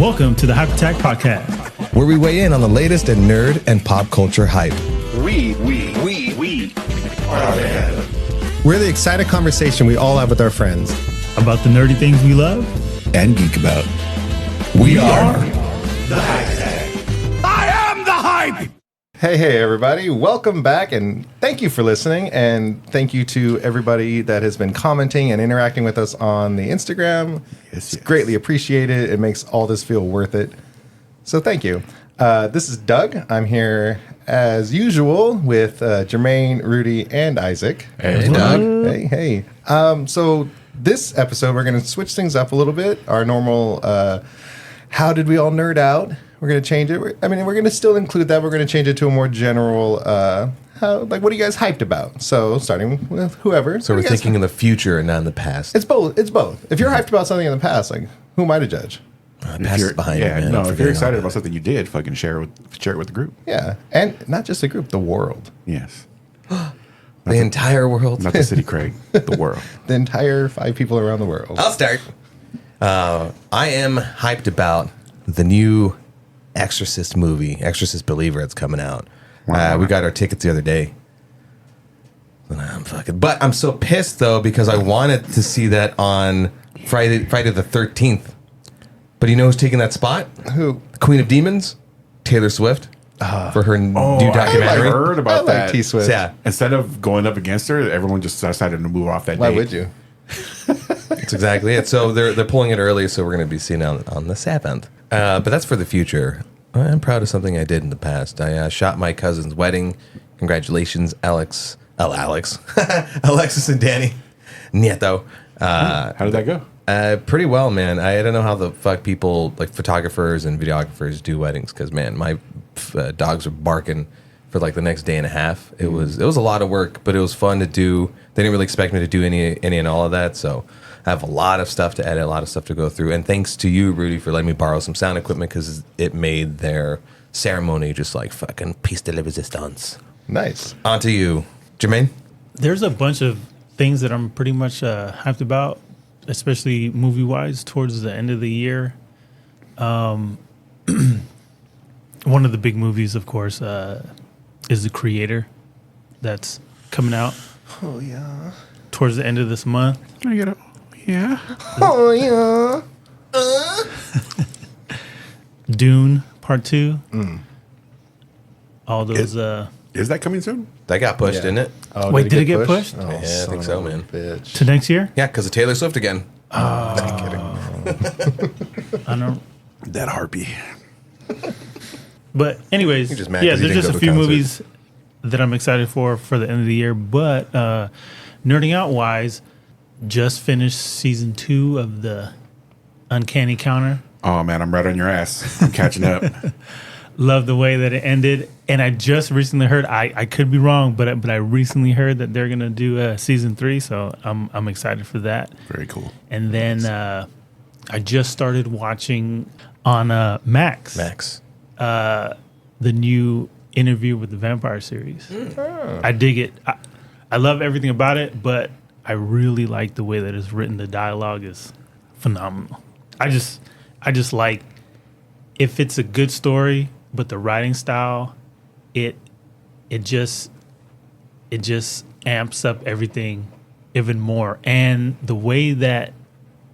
Welcome to the Hype Attack Podcast, where we weigh in on the latest in nerd and pop culture hype. We are the We're the excited conversation we all have with our friends about the nerdy things we love and geek about. We are Hype Attack. I am the hype! Hey, everybody. Welcome back, and thank you for listening, and thank you to everybody that has been commenting and interacting with us on the Instagram. It's greatly appreciated. It makes all this feel worth it. So thank you. This is Doug. I'm here, as usual, with Jermaine, Rudy, and Isaac. Hey, Doug. Hey. So this episode, we're going to switch things up a little bit. Our normal, how did we all nerd out? We're going to change it. We're going to still include that. We're going to change it to a more general, what are you guys hyped about? So starting with whoever. So we're thinking in the future and not in the past. It's both. If you're hyped about something in the past, like, who am I to judge? Past is behind you, man. If you're excited about something you did, fucking share it with the group. Yeah. And not just the group, the world. Yes. The entire world. Not the city, Craig. The world. The entire 5 people around the world. I'll start. I am hyped about the new Exorcist movie, Exorcist Believer, that's coming out. Wow. We got our tickets the other day. But I'm so pissed though because I wanted to see that on Friday the 13th. But you know who's taking that spot? Who? The Queen of Demons, Taylor Swift, for her new documentary. I heard about that. T-Swift. Yeah, Instead of going up against her, everyone just decided to move off that Why date. would you? that's exactly it. So they're pulling it early, so we're going to be seeing it on the 7th. But that's for the future. I'm proud of something I did in the past. I shot my cousin's wedding. Congratulations, Alex. Alexis and Danny Nieto. How did that go? Pretty well, man. I don't know how the fuck people, like photographers and videographers, do weddings because, man, my dogs were barking for like the next day and a half. It was a lot of work, but it was fun to do. They didn't really expect me to do any and all of that, so I have a lot of stuff to edit, a lot of stuff to go through. And thanks to you, Rudy, for letting me borrow some sound equipment because it made their ceremony just like fucking piece de la resistance. Nice. On to you, Jermaine. There's a bunch of things that I'm pretty much hyped about, especially movie-wise, towards the end of the year. One of the big movies, of course, is The Creator. That's coming out. Oh, yeah. Towards the end of this month. Can I get a... Yeah. Oh, yeah. Dune Part 2. All those... Is that coming soon? That got pushed, Yeah. didn't it? Oh, Wait, did it get pushed? Oh, Yeah, I think so, man. Bitch. to next year? Yeah, because of Taylor Swift again. I'm kidding. I don't... That harpy. But anyways, You're just mad yeah, 'cause you there's didn't just go a to a few concert. movies that I'm excited for the end of the year. But nerding out wise, just finished season 2 of the Uncanny Counter. Oh, man, I'm right on your ass. I'm catching up. Love the way that it ended. And I just recently heard, I could be wrong, but I recently heard that they're gonna do season 3, so I'm excited for that. Very cool. And then I just started watching on Max. The new Interview with the Vampire series. I dig it. I love everything about it, but I really like the way that it's written. The dialogue is phenomenal. I just like if it's a good story, but the writing style, it just amps up everything even more. And the way that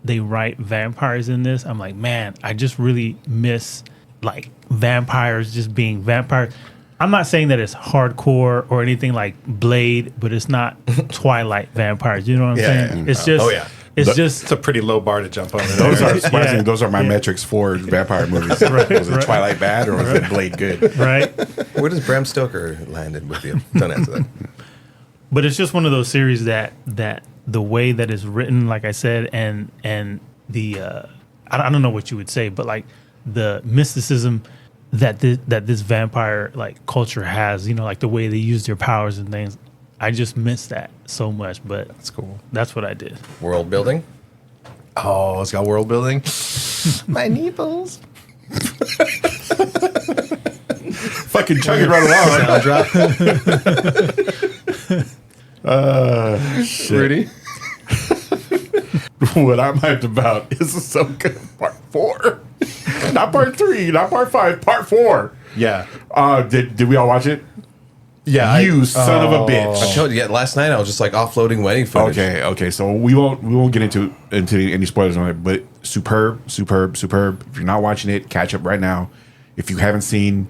they write vampires in this, I'm like, man, I just really miss like vampires just being vampires. I'm not saying that it's hardcore or anything like Blade, but it's not Twilight vampires. You know what I'm saying? Yeah. It's just, It's a pretty low bar to jump over. Those are surprisingly, Yeah. those are my metrics for vampire movies. Was it Twilight bad or was it Blade good? right. Where does Bram Stoker landed with you? Don't answer that. But it's just one of those series that the way that it's written, like I said, and the I don't know what you would say, but like the mysticism that this vampire like culture has, you know, like the way they use their powers and things. I just miss that so much, but That's cool. that's what I did. World building. Oh, it's got world building. My nipples. Fucking chugging right along. Shit. Rudy. What I'm hyped about is Ahsoka Part 4. not part 3, not part 5, part 4. Yeah. Did we all watch it? Yeah. You son of a bitch. I told you, last night I was just like offloading wedding footage. Okay. So we won't get into any spoilers on it, but superb. If you're not watching it, catch up right now. If you haven't seen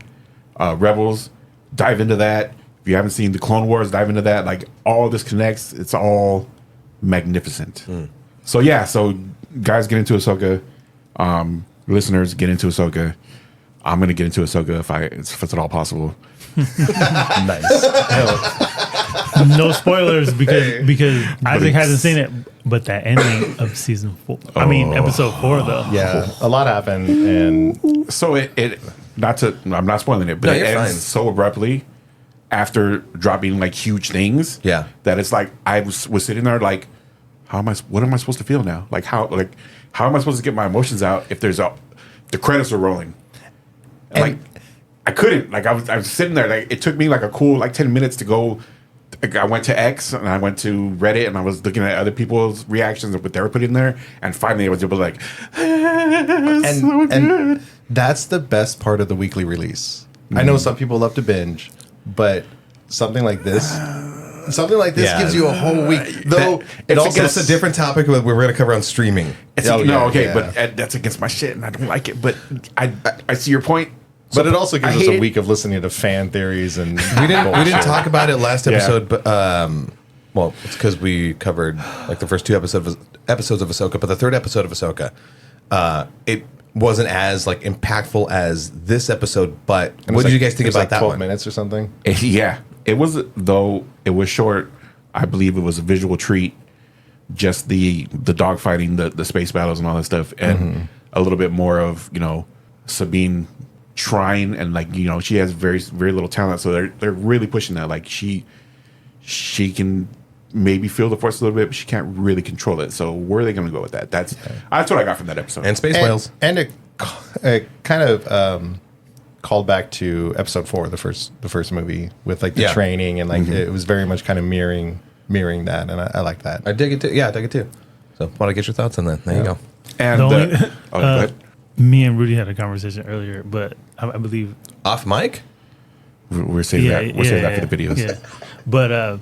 Rebels, dive into that. If you haven't seen the Clone Wars, dive into that. Like, all this connects. It's all magnificent. So guys, get into Ahsoka. Listeners, get into Ahsoka. I'm gonna get into Ahsoka if it's at all possible. Nice. No spoilers because Isaac hasn't seen it, but that ending of season 4. I mean, episode 4 though. Yeah, a lot happened, and So I'm not spoiling it, but No, it you're ends fine. so abruptly after dropping like huge things. Yeah. That it's like I was sitting there like, what am I supposed to feel now? Like how am I supposed to get my emotions out if the credits are rolling? Like I couldn't. Like I was sitting there. Like it took me like a cool 10 minutes to go. Like, I went to X and I went to Reddit and I was looking at other people's reactions of what they were putting in there, and finally I was able to like, and that's the best part of the weekly release. I know some people love to binge, but something like this Yeah. gives you a whole week. Though it also That's a different topic that we're going to cover on streaming. But that's against my shit and I don't like it. But I see your point. But it also gives I us hate a it. week of listening to fan theories and We didn't talk about it last Yeah. episode, but well, it's because we covered like the first 2 episodes of Ahsoka, but the 3rd episode of Ahsoka, it wasn't as like impactful as this episode. But what did you guys think about that 12 one? minutes or something? Yeah, it was, though it was short. I believe it was a visual treat. Just the dog fighting, the space battles, and all that stuff, and a little bit more of Sabine trying, and she has very very little talent, so they're really pushing that. Like she can maybe feel the force a little bit, but she can't really control it. So where are they going to go with that? That's what I got from that episode. And space whales. And it kind of called back to episode 4, the first movie, with like the training, and like it was very much kind of mirroring that, and I like that. I dig it too. Yeah, I dig it too. So, want to get your thoughts on that? There you go. And The only- go ahead. Me and Rudy had a conversation earlier, but I believe Off mic. We're saving that. We're saving that for the videos. Yeah. But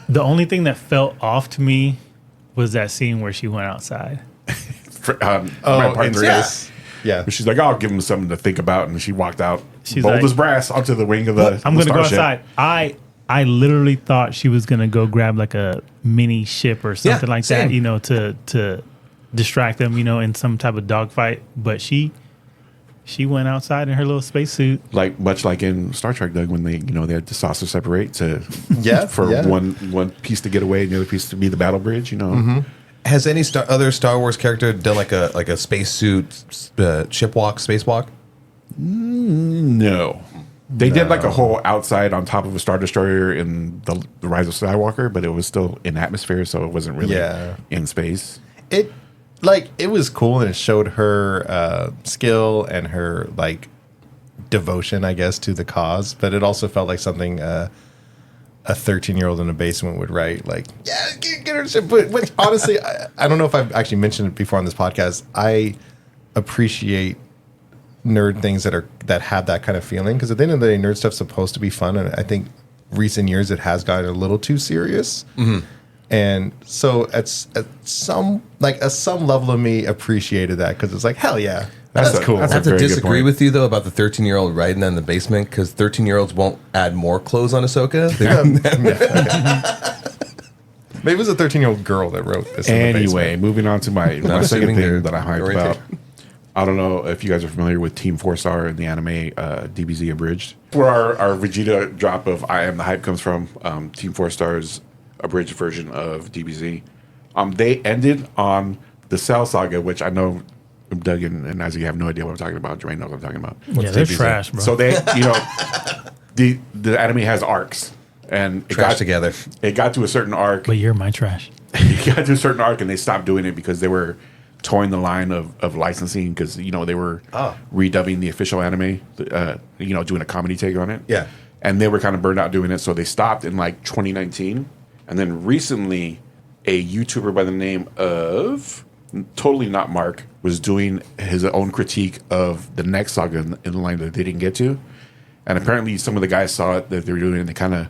the only thing that felt off to me was that scene where she went outside. My part 3 yes. Yeah. She's like, I'll give him something to think about, and she walked out, She's bold like, as brass, onto the wing of the. I'm the gonna go starship. outside. I literally thought she was gonna go grab like a mini ship or something like same. that, to distract them, in some type of dogfight. But she went outside in her little spacesuit. Like much like in Star Trek, Doug, when they they had the saucer separate for one piece to get away and the other piece to be the battle bridge. Has any other Star Wars character done like a spacesuit spacewalk? No. They did like a whole outside on top of a Star Destroyer in the Rise of Skywalker, but it was still in atmosphere, so it wasn't really in space. It was cool, and it showed her skill and her like devotion, I guess, to the cause. But it also felt like something a 13-year-old in a basement would write. Like, yeah, get her shit. But which honestly, I don't know if I've actually mentioned it before on this podcast. I appreciate nerd things that have that kind of feeling, because at the end of the day, nerd stuff's supposed to be fun, and I think recent years it has gotten a little too serious. And so at some level of me appreciated that, because it's like, hell yeah, that's cool. I have to disagree with you though about the 13-year-old riding in the basement, because 13-year-olds won't add more clothes on Ahsoka. Maybe it was a 13-year-old girl that wrote this. Anyway, moving on to my second assuming thing they're that I'm hyped oriented. about. I don't know if you guys are familiar with Team 4-Star in the anime DBZ Abridged. Where our Vegeta drop of I Am the Hype comes from, Team 4-Star's abridged version of DBZ. They ended on the Cell Saga, which I know Doug and Isaac have no idea what I'm talking about. Jermaine knows what I'm talking about. Yeah, they're trash, bro. So they, the anime has arcs. And it Trash together. It got to a certain arc. But you're my trash. It got to a certain arc, and they stopped doing it because they were towing the line of licensing, because they were redubbing the official anime, doing a comedy take on it. Yeah. And they were kind of burned out doing it, so they stopped in like 2019. And then recently, a YouTuber by the name of totally not Mark, was doing his own critique of the next saga in the line that they didn't get to. And apparently some of the guys saw it that they were doing and they kind of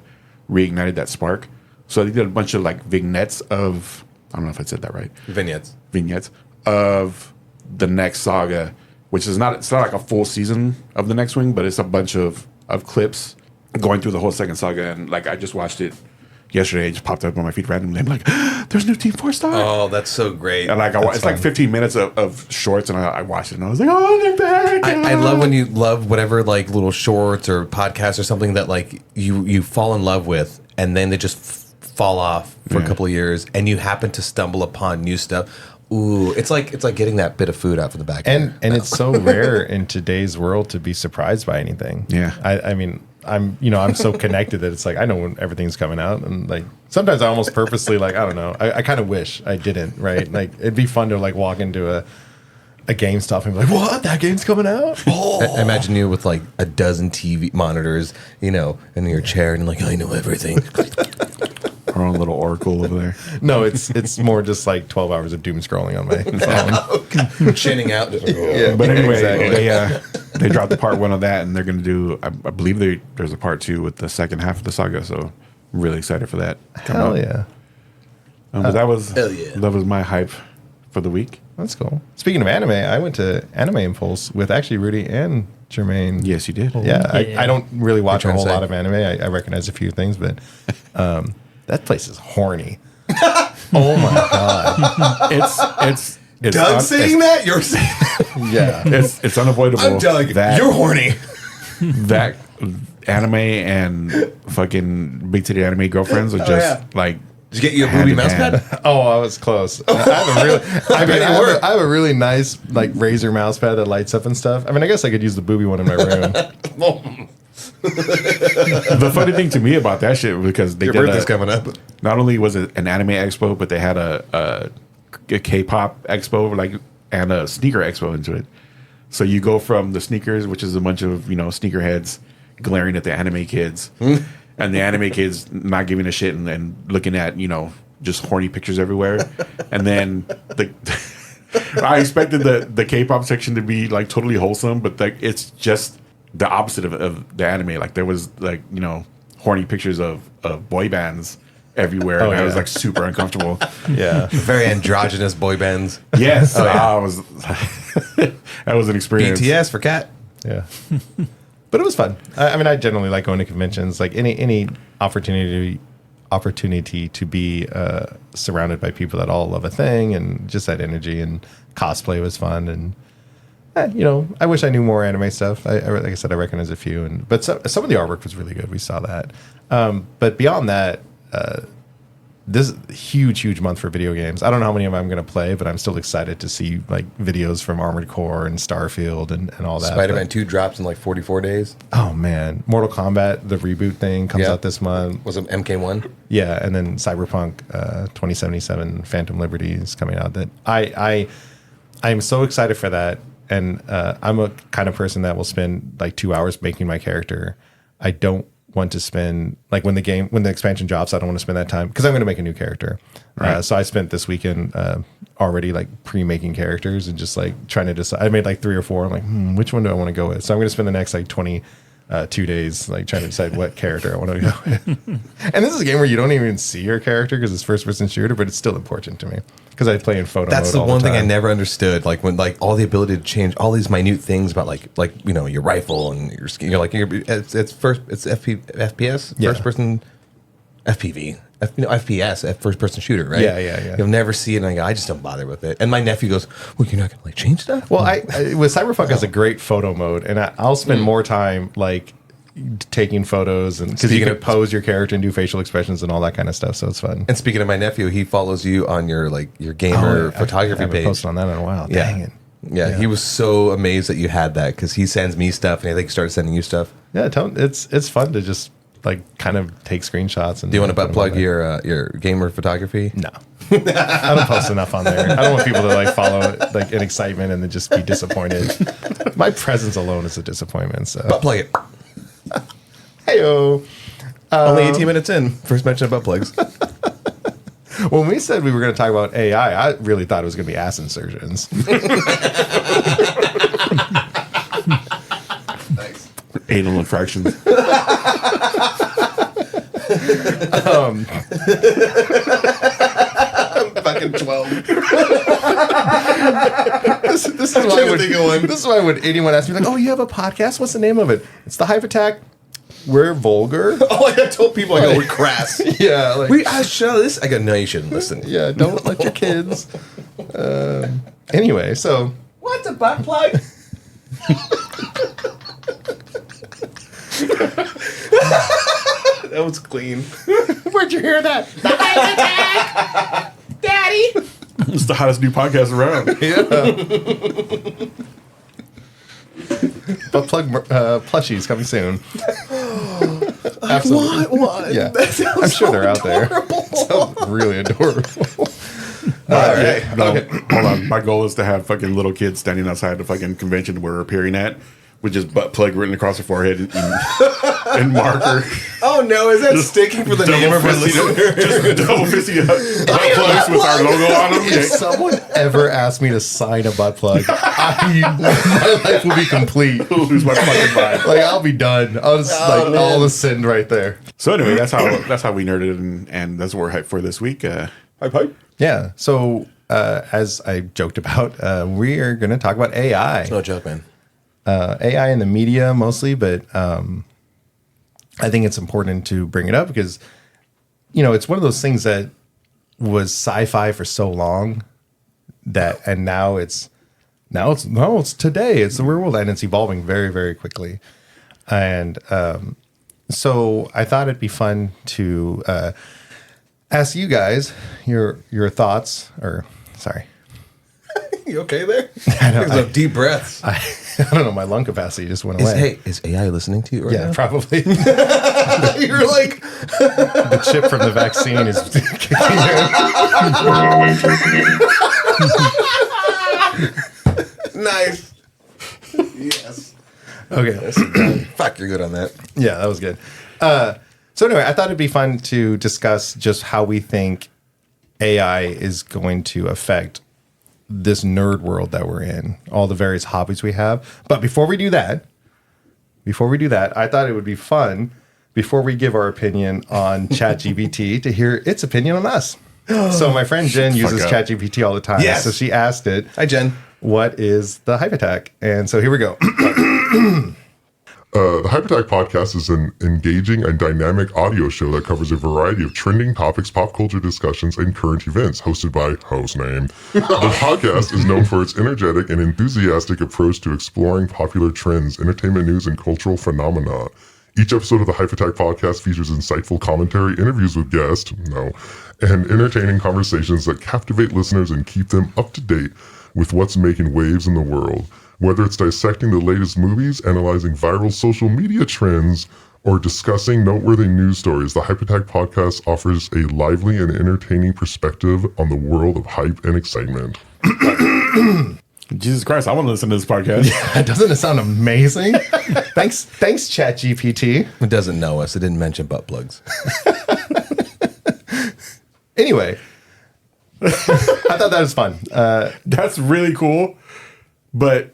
reignited that spark. So they did a bunch of like vignettes of, I don't know if I said that right. Vignettes of the next saga, which is it's not like a full season of the Next Wing, but it's a bunch of clips going through the whole second saga. And like, I just watched it yesterday. It just popped up on my feed randomly. I'm like, there's new Team 4-Star. Oh, that's so great. And like, it's like 15 minutes of shorts, and I watched it, and I was like, oh, they're back. I love when you love whatever like little shorts or podcasts or something that like you fall in love with, and then they just fall off for a couple of years, and you happen to stumble upon new stuff. Ooh, it's like getting that bit of food out from the back. And it's so rare in today's world to be surprised by anything. Yeah. I mean, I'm so connected that it's like I know when everything's coming out, and like sometimes I almost purposely like I don't know. I kind of wish I didn't. Right? Like it'd be fun to like walk into a GameStop and be like, what? That game's coming out? Oh. I imagine you with like a dozen TV monitors, in your chair, and like I know everything. Our own little oracle over there. No, it's more just like 12 hours of doom scrolling on my phone. Chinning out. Yeah, But anyway, exactly. they dropped the part 1 of that, and they're going to do, I believe there's a part 2 with the second half of the saga, so I'm really excited for that. Hell yeah. But that was my hype for the week. That's cool. Speaking of anime, I went to Anime Impulse with actually Rudy and Jermaine. Yes, you did. Yeah, I don't really watch a whole lot of anime. I recognize a few things, but that place is horny. Oh my god! It's Doug saying that? You're saying that? Yeah. It's unavoidable. I'm Doug. You're horny. That anime and fucking big titty anime girlfriends are just like. Did you get you a booby mouse pad? Oh, I was close. I have a really nice like Razer mouse pad that lights up and stuff. I mean, I guess I could use the booby one in my room. The funny thing to me about that shit, because they Your did birthday's coming up. Not only was it an anime expo, but they had a K-pop expo, like, and a sneaker expo into it. So you go from the sneakers, which is a bunch of sneakerheads glaring at the anime kids, and the anime kids not giving a shit and looking at just horny pictures everywhere, and then I expected the K-pop section to be like totally wholesome, but like it's just the opposite of the anime. Like there was like horny pictures of boy bands everywhere, and I was like super uncomfortable. Yeah, very androgynous boy bands. Yes, I was. That was an experience. BTS for cat. Yeah, but it was fun. I mean, I generally like going to conventions. Like any opportunity to be surrounded by people that all love a thing, and just that energy, and cosplay was fun. And I wish I knew more anime stuff. Like I said, I recognize a few, but some of the artwork was really good. We saw that. But beyond that, this is a huge month for video games. I don't know how many of them I'm going to play, but I'm still excited to see like videos from Armored Core and Starfield and all that. Spider-Man 2 drops in like 44 days. Oh man, Mortal Kombat, the reboot thing comes out this month. Was it MK1? Yeah, and then Cyberpunk 2077 Phantom Liberty is coming out. That I'm so excited for that. And I'm a kind of person that will spend like 2 hours making my character. I don't want to spend like when the expansion drops, I don't want to spend that time because I'm going to make a new character. Right. So I spent this weekend already like pre-making characters and just like trying to decide. I made like 3 or 4. I'm like, which one do I want to go with? So I'm going to spend the next like 2 days like trying to decide what character I want to go with. And this is a game where you don't even see your character because it's first-person shooter, but it's still important to me because I play in photo mode. That's the one thing I never understood. Like when like all the ability to change all these minute things about like your rifle and your skin. You're like it's FPS, first person FPV. FPS, first person shooter, right? Yeah. You'll never see it, and I go, I just don't bother with it. And my nephew goes, well, you're not gonna like change stuff? Well, with Cyberpunk has a great photo mode, and I'll spend more time like taking photos, and because you can pose your character and do facial expressions and all that kind of stuff, so it's fun. And speaking of my nephew, he follows you on your gamer photography I haven't page. Posted on that in a while. Yeah. Dang it. Yeah, he was so amazed that you had that because he sends me stuff, and I think he started sending you stuff. Yeah, it's fun to just like kind of take screenshots. And do you want to butt plug your gamer photography? No. I don't post enough on there. I don't want people to like follow it like in excitement and then just be disappointed. My presence alone is a disappointment. So butt plug it. Heyo. Only 18 minutes in. First mention of butt plugs. When we said we were going to talk about AI, I really thought it was going to be ass insertions. Nice. Anal infractions. Fucking 12. This is why when anyone asks me, like, oh, you have a podcast? What's the name of it? It's the Hype Attack. We're vulgar. Oh, I told people, I go, we're crass. Yeah. Like, I show this. I go, no, you shouldn't listen. yeah, don't let your kids. Anyway, so. What's a butt plug? That was clean. Where'd you hear that? Daddy! It's the hottest new podcast around. Yeah. Butt plug plushies coming soon. Absolutely. I want one. Yeah. That sounds I'm sure so they're out there. adorable. Sounds really adorable. All right. No, Okay. hold on. My goal is to have fucking little kids standing outside the fucking convention we're appearing at with just butt plug written across their forehead and marker. Oh no, is that sticking for the name of our listener? Just double fisting butt plugs with our logo on them. If someone ever asked me to sign a butt plug, my life will be complete. I'll lose my fucking mind. Like, I'll be done. I'll just all ascend right there. So anyway, that's how we nerded, and that's what we're hyped for this week. Hype. Yeah. So as I joked about, we are going to talk about AI. No joke, man. AI in the media mostly, but I think it's important to bring it up because, you know, it's one of those things that was sci-fi for so long and now it's today. It's the real world, and it's evolving very, very quickly. And so I thought it'd be fun to ask you guys your thoughts. Or sorry, You okay there? I know. There's deep breaths. I don't know. My lung capacity just went away. Is AI listening to you right Yeah, now? probably. You're like, The chip from the vaccine is kicking in. nice. Yes. Okay. Fuck, you're good on that. Yeah, that was good. So anyway, I thought it'd be fun to discuss just how we think AI is going to affect this nerd world that we're in, all the various hobbies we have. But before we do that, I thought it would be fun before we give our opinion on ChatGPT to hear its opinion on us. So my friend Jen uses ChatGPT all the time. Yes. So she asked it, Hi, Jen. what is the Hype Attack? And so here we go. The Hype Attack podcast is an engaging and dynamic audio show that covers a variety of trending topics, pop culture discussions, and current events, hosted by host name. The podcast is known for its energetic and enthusiastic approach to exploring popular trends, entertainment news, and cultural phenomena. Each episode of the Hype Attack podcast features insightful commentary, interviews with guests, and entertaining conversations that captivate listeners and keep them up to date with what's making waves in the world. Whether it's dissecting the latest movies, analyzing viral social media trends, or discussing noteworthy news stories, the Hype Attack podcast offers a lively and entertaining perspective on the world of hype and excitement. Jesus Christ, I want to listen to this podcast. Doesn't it sound amazing? Thanks, ChatGPT. It doesn't know us. It didn't mention butt plugs. Anyway, I thought that was fun. That's really cool, but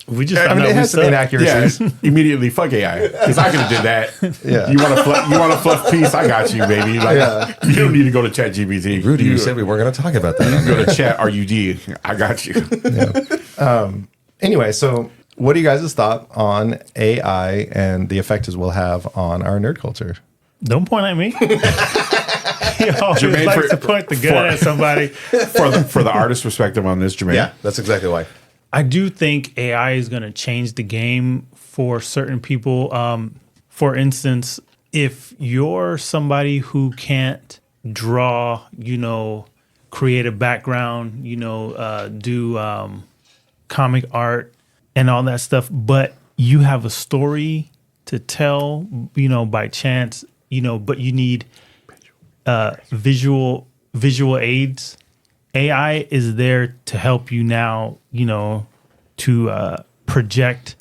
We just I found mean, out it we has some suck. inaccuracies. yeah, immediately fuck AI because I could have did that. Yeah. You want a fluff piece? I got you, baby. Like, Yeah. You don't need to go to ChatGPT. Rudy, you said we weren't going to talk about that. go to Chat RUD. I got you. Anyway, so what do you guys' thought on AI and the effect it will have on our nerd culture? Don't point at me. You always Jermaine, like to point the gun at somebody. for the artist perspective on this, Jermaine. Yeah, that's exactly why. I do think AI is going to change the game for certain people. For instance, if you're somebody who can't draw, create a background, do comic art and all that stuff, but you have a story to tell, by chance, but you need visual aids. AI is there to help you now, to project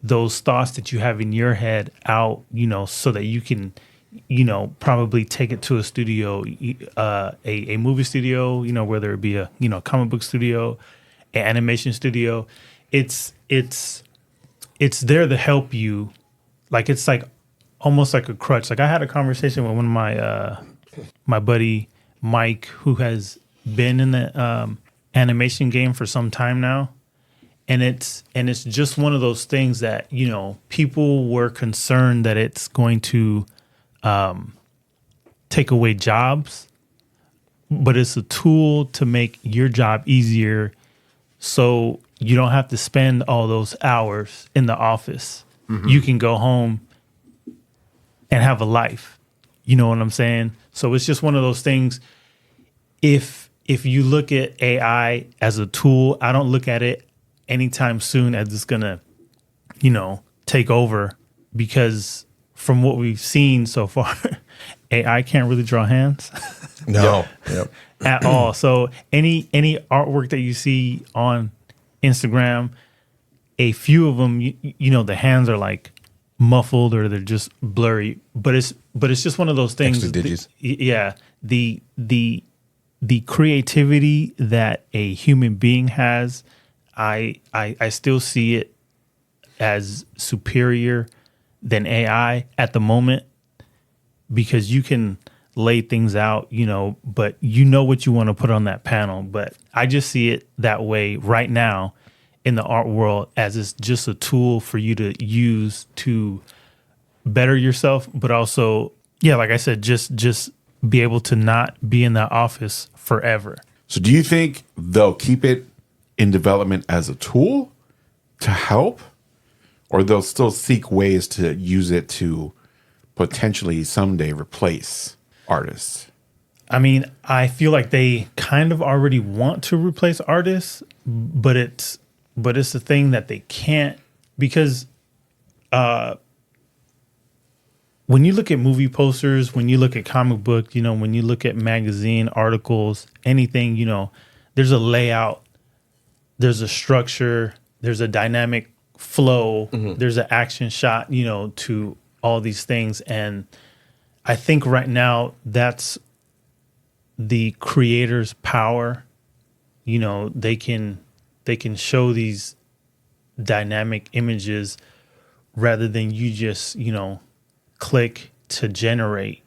those thoughts that you have in your head out, so that you can, probably take it to a studio, a movie studio, whether it be a comic book studio, an animation studio. It's there to help you. Like it's like almost like a crutch. Like I had a conversation with one of my my buddy Mike, who has been in the animation game for some time now. And it's just one of those things that, people were concerned that it's going to take away jobs, but it's a tool to make your job easier so you don't have to spend all those hours in the office. Mm-hmm. You can go home and have a life. You know what I'm saying? So it's just one of those things. If you look at AI as a tool, I don't look at it anytime soon as it's gonna, take over, because from what we've seen so far, AI can't really draw hands. No, at all. So any artwork that you see on Instagram, a few of them, the hands are like muffled or they're just blurry. But it's just one of those things. Extra digits. The creativity that a human being has, I still see it as superior than AI at the moment, because you can lay things out, but what you want to put on that panel. But I just see it that way right now in the art world, as it's just a tool for you to use to better yourself, but also, like I said, just be able to not be in that office forever. So do you think they'll keep it in development as a tool to help, or they'll still seek ways to use it to potentially someday replace artists? I mean, I feel like they kind of already want to replace artists, but it's the thing that they can't, because when you look at movie posters, when you look at comic book, when you look at magazine articles, anything, there's a layout, there's a structure, there's a dynamic flow, there's an action shot, to all these things. And I think right now that's the creator's power. They can show these dynamic images rather than you just, click to generate.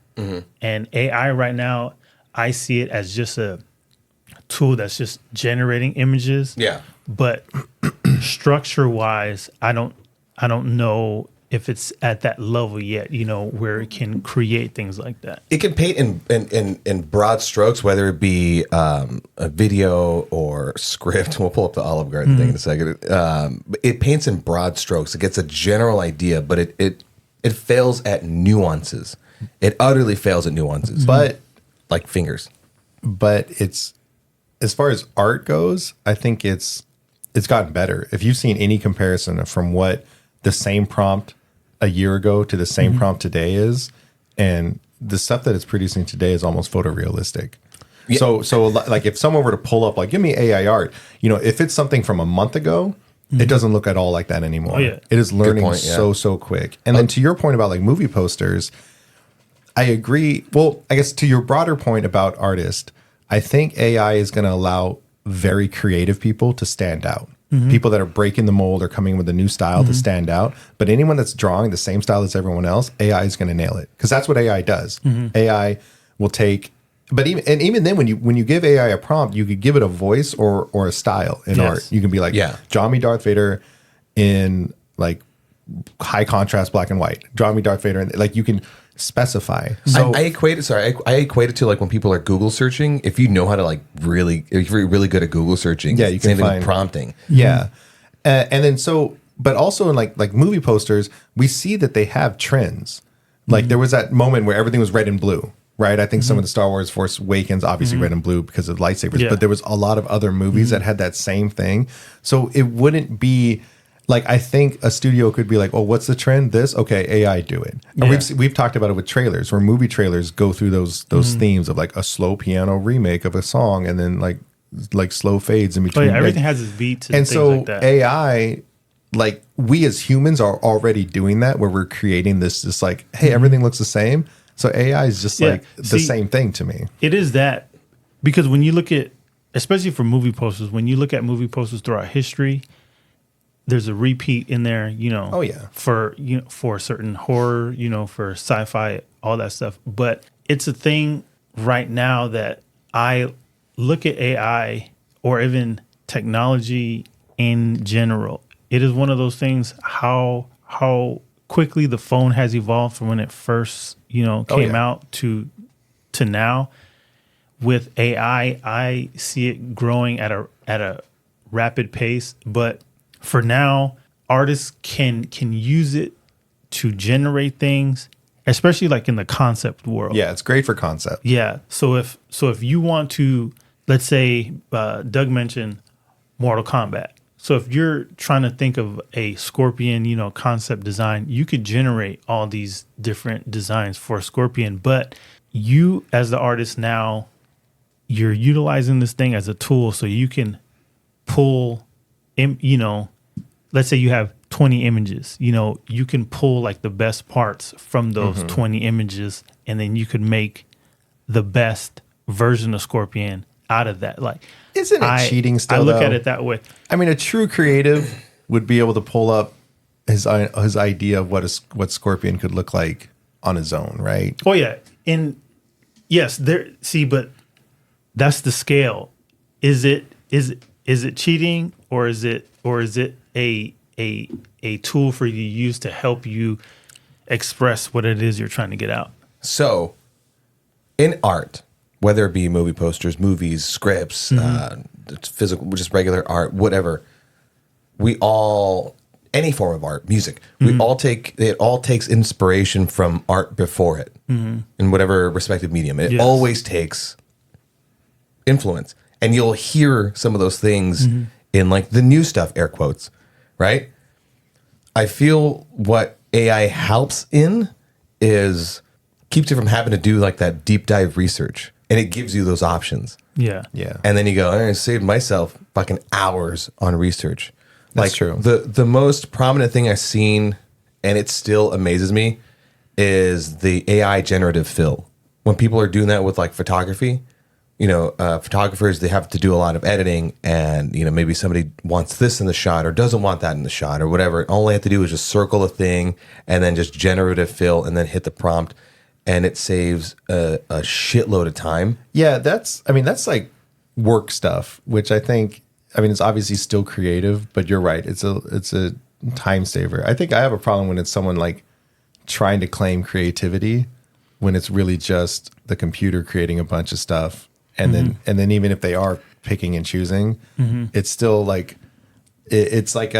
And AI right now, I see it as just a tool that's just generating images. Yeah. But structure wise, I don't know if it's at that level yet, where it can create things like that. It can paint in broad strokes, whether it be a video or script. We'll pull up the Olive Garden thing in a second. It paints in broad strokes. It gets a general idea, but it fails at nuances. It utterly fails at nuances. But like fingers. But it's, as far as art goes, I think it's gotten better. If you've seen any comparison from what the same prompt a year ago to the same prompt today is, and the stuff that it's producing today is almost photorealistic. Yeah. So like if someone were to pull up, like, give me AI art, if it's something from a month ago, it doesn't look at all like that anymore. Oh, yeah. It is learning so quick. And then to your point about like movie posters, I agree. Well, I guess to your broader point about artists, I think AI is going to allow very creative people to stand out. People that are breaking the mold or coming with a new style to stand out. But anyone that's drawing the same style as everyone else, AI is going to nail it, because that's what AI does. AI will take, but even then, when you give AI a prompt, you could give it a voice or a style in art. You can be like, draw me Darth Vader in like high contrast black and white. Draw me Darth Vader, and like you can specify. So I equate it to like when people are Google searching. If you know how to if you're really good at Google searching, you can find prompting. Yeah, and then but also in like movie posters, we see that they have trends. Like there was that moment where everything was red and blue, right? I think some of the Star Wars Force Awakens, obviously red and blue because of lightsabers, but there was a lot of other movies that had that same thing. So it wouldn't be like, I think a studio could be like, oh, what's the trend? This, okay, AI do it. And we've talked about it with trailers, where movie trailers go through those themes of like a slow piano remake of a song, and then like slow fades in between. Everything has its beats and things so like that. AI, like we as humans are already doing that, where we're creating this like, hey, everything looks the same. So AI is just like the same thing to me. It is that, because when you look at, especially for movie posters, when you look at movie posters throughout history, there's a repeat in there, Oh, yeah. for for certain horror, for sci-fi, all that stuff. But it's a thing right now that I look at AI or even technology in general. It is one of those things, how quickly the phone has evolved from when it first, came out to now. With AI, I see it growing at a rapid pace, but for now, artists can use it to generate things, especially like in the concept world. Yeah, it's great for concept. Yeah. So if you want to, let's say Doug mentioned Mortal Kombat. So if you're trying to think of a Scorpion, concept design, you could generate all these different designs for Scorpion, but you as the artist now, you're utilizing this thing as a tool so you can pull, let's say you have 20 images, you can pull like the best parts from those 20 images, and then you could make the best version of Scorpion out of that. Like, isn't it cheating still, I look though? at it that way. I mean, a true creative would be able to pull up his idea of what Scorpion could look like on his own, right? Oh yeah. And yes, but that's the scale. Is it cheating, or is it a tool for you to use to help you express what it is you're trying to get out? So, in art, whether it be movie posters, movies, scripts, physical, just regular art, whatever, any form of art, music, it all takes inspiration from art before it, in whatever respective medium. It always takes influence, and you'll hear some of those things in like the new stuff, air quotes, right? I feel what AI helps in is keeps you from having to do like that deep dive research, and it gives you those options. Yeah. And then you go, I saved myself fucking hours on research. That's true. The most prominent thing I've seen, and it still amazes me, is the AI generative fill. When people are doing that with like photography, photographers, they have to do a lot of editing, and maybe somebody wants this in the shot or doesn't want that in the shot or whatever. All they have to do is just circle a thing and then just generative fill and then hit the prompt, and it saves a shitload of time. Yeah, that's like work stuff, which I think, it's obviously still creative, but you're right. It's a time saver. I think I have a problem when it's someone like trying to claim creativity when it's really just the computer creating a bunch of stuff. And then even if they are picking and choosing, it's still like it's like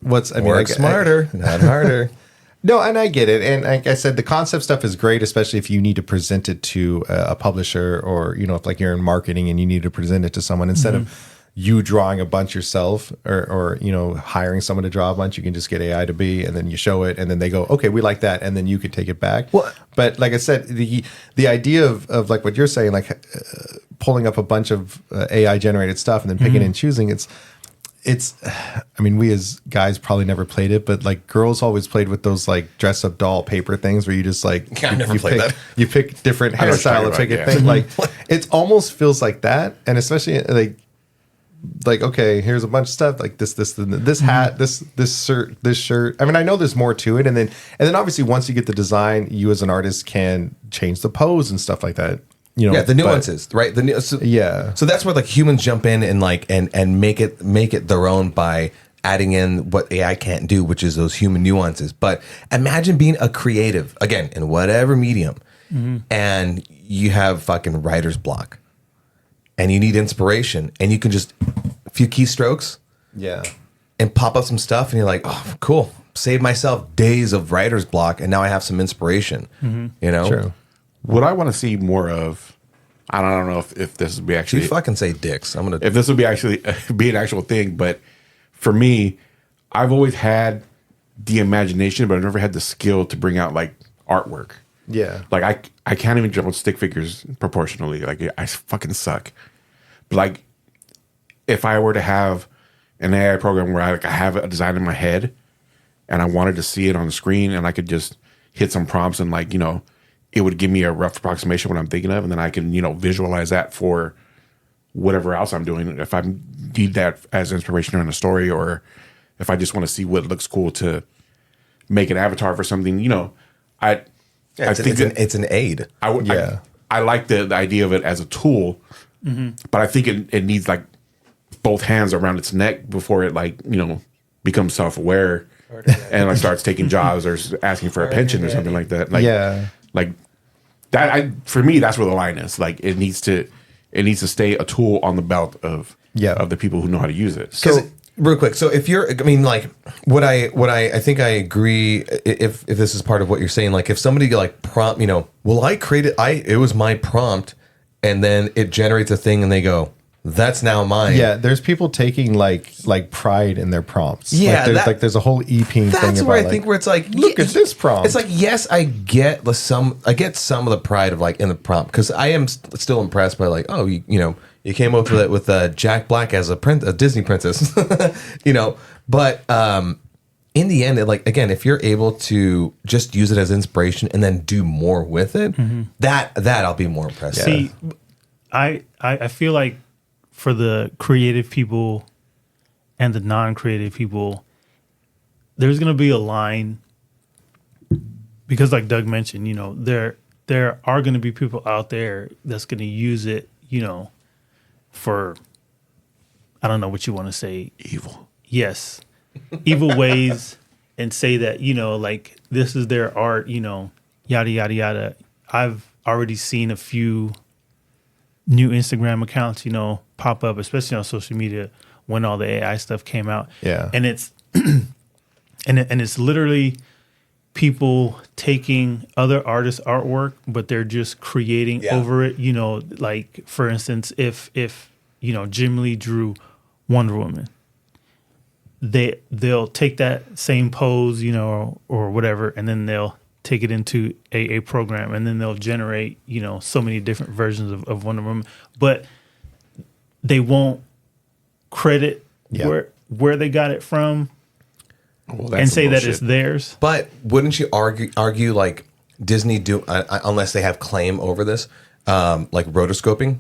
Work smarter, not harder. No, and I get it. And like I said, the concept stuff is great, especially if you need to present it to a publisher, or if like you're in marketing and you need to present it to someone instead of you drawing a bunch yourself, or hiring someone to draw a bunch. You can just get AI to be, and then you show it, and then they go, okay, we like that, and then you could take it back. Well, but like I said, the idea of like what you're saying, like pulling up a bunch of AI generated stuff and then picking and choosing, it's we as guys probably never played it, but like girls always played with those like dress up doll paper things where you just like I never played that. You pick different hairstyle and pick a thing. Like it almost feels like that, and especially like okay, here's a bunch of stuff like this hat, this shirt. I know there's more to it, and then obviously once you get the design, you as an artist can change the pose and stuff like that. The nuances, right? So that's where like humans jump in and like and make it their own by adding in what AI can't do, which is those human nuances. But imagine being a creative again in whatever medium, and you have fucking writer's block, and you need inspiration, and you can just a few keystrokes, and pop up some stuff, and you're like, oh, cool, save myself days of writer's block, and now I have some inspiration. True. What I want to see more of, I don't know if this would be actually. You fucking say dicks. If this would be actually be an actual thing, but for me, I've always had the imagination, but I've never had the skill to bring out like artwork. Yeah. Like I can't even jump with stick figures proportionally. Like I fucking suck. But like if I were to have an AI program where I have a design in my head and I wanted to see it on the screen and I could just hit some prompts and like, it would give me a rough approximation of what I'm thinking of, and then I can, visualize that for whatever else I'm doing. If I need that as inspiration in a story, or if I just want to see what looks cool to make an avatar for something, I think it's an aid. I like the idea of it as a tool, but I think it needs like both hands around its neck before it becomes self-aware and like starts taking jobs or asking for a pension or something like that. Like that. For me, that's where the line is. Like it needs to stay a tool on the belt of the people who know how to use it. So real quick, so if you're, what I think I agree. If this is part of what you're saying, like if somebody like prompt, I created, it was my prompt, and then it generates a thing, and they go, that's now mine. Yeah, there's people taking like pride in their prompts. Yeah, there's a whole e-ping thing. That's about where I think where it's like, look at this prompt. It's like, yes, I get some of the pride of like in the prompt, because I am still impressed by like, oh, you came up with it with Jack Black as a Disney princess, But in the end, again, if you're able to just use it as inspiration and then do more with it, that I'll be more impressed. See, I feel like for the creative people and the non-creative people, there's going to be a line, because like Doug mentioned, there are going to be people out there that's going to use it, for, I don't know what you want to say. Evil. Yes. Evil ways, and say that, like this is their art, yada, yada, yada. I've already seen a few new Instagram accounts, pop up, especially on social media when all the AI stuff came out. Yeah. And it's and it's literally people taking other artists' artwork, but they're just creating over it. Like for instance, if Jim Lee drew Wonder Woman, they'll take that same pose, or whatever, and then they'll take it into a program, and then they'll generate, so many different versions of Wonder Woman, but they won't credit where they got it from, and say that it's theirs. But wouldn't you argue like Disney unless they have claim over this, like rotoscoping,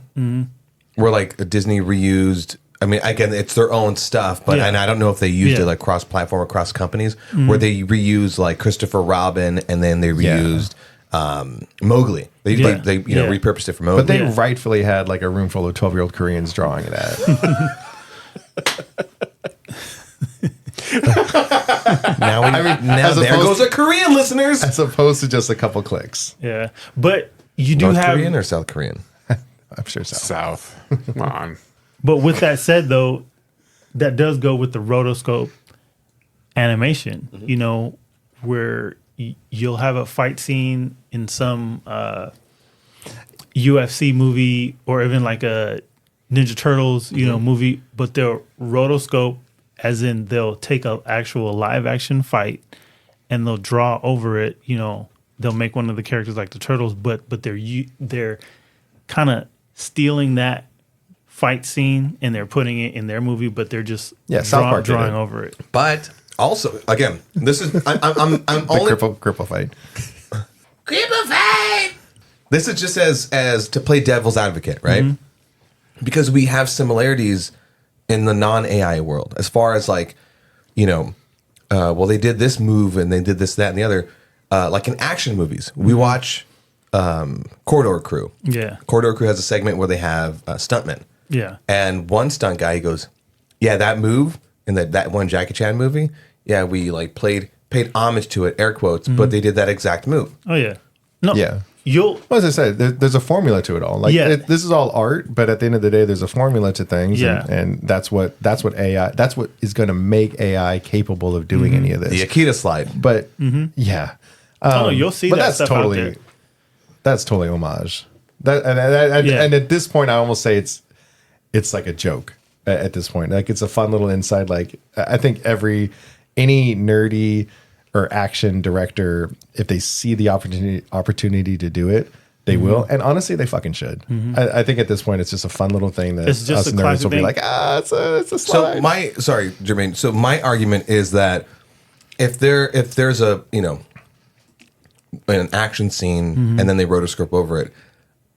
where like Disney reused. I mean, again, it's their own stuff, but and I don't know if they used it like cross-platform or cross-companies, where they reused like Christopher Robin, and then they reused Mowgli. They repurposed it for Mowgli. But they rightfully had like a room full of 12-year-old Koreans drawing it at. Now there goes a Korean listeners, as opposed to just a couple clicks. Yeah, but you do North have Korean or South Korean. I'm sure so. South. Come on. But with that said, though, that does go with the rotoscope animation, where you'll have a fight scene in some UFC movie, or even like a Ninja Turtles, movie, but they'll rotoscope, as in they'll take an actual live action fight and they'll draw over it. They'll make one of the characters like the Turtles, but they're kind of stealing that fight scene and they're putting it in their movie, but they're just drawing over it. But also, again, this is I'm only cripple fight. Cripple fight. This is just as to play devil's advocate, right? Because we have similarities in the non-AI world, as far as like, well, they did this move and they did this, that, and the other. Like in action movies, we watch Corridor Crew. Yeah, Corridor Crew has a segment where they have stuntmen. Yeah. And one stunt guy, he goes, yeah, that move in that one Jackie Chan movie, yeah, we like paid homage to it, air quotes, but they did that exact move. Oh, yeah. No. Yeah. Well, as I said, there's a formula to it all. Like this is all art, but at the end of the day, there's a formula to things. Yeah. And that's what AI, that's what is going to make AI capable of doing any of this. The Akita slide. But yeah. You'll see but that that's stuff totally, out there. That's totally homage. And at this point, I almost say it's like a joke at this point. Like it's a fun little inside. Like I think any nerdy or action director, if they see the opportunity to do it, they will. And honestly, they fucking should. I think at this point, it's just a fun little thing that It's just us a nerds will be thing. like, it's a slide. Sorry, Jermaine. So my argument is that if there's a, an action scene and then they rotoscope over it.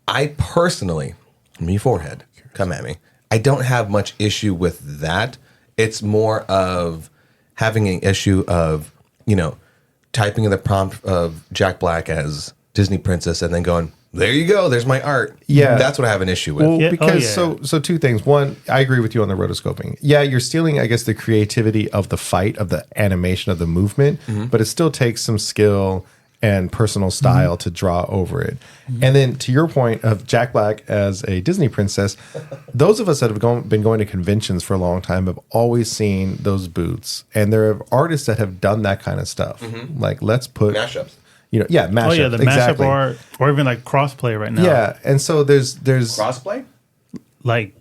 I personally, me forehead, come at me. I don't have much issue with that. It's more of having an issue of, typing in the prompt of Jack Black as Disney princess and then going, there you go, there's my art. Yeah. That's what I have an issue with. Well, because so two things. One, I agree with you on the rotoscoping. Yeah, you're stealing, I guess, the creativity of the fight, of the animation, of the movement, but it still takes some skill and personal style to draw over it. And then to your point of Jack Black as a Disney princess, those of us that have been going to conventions for a long time have always seen those boots. And there are artists that have done that kind of stuff. Like, let's put... Mashups. Mashup. Oh yeah, the mashup art, or even like crossplay right now. Yeah, and so there's Crossplay? Like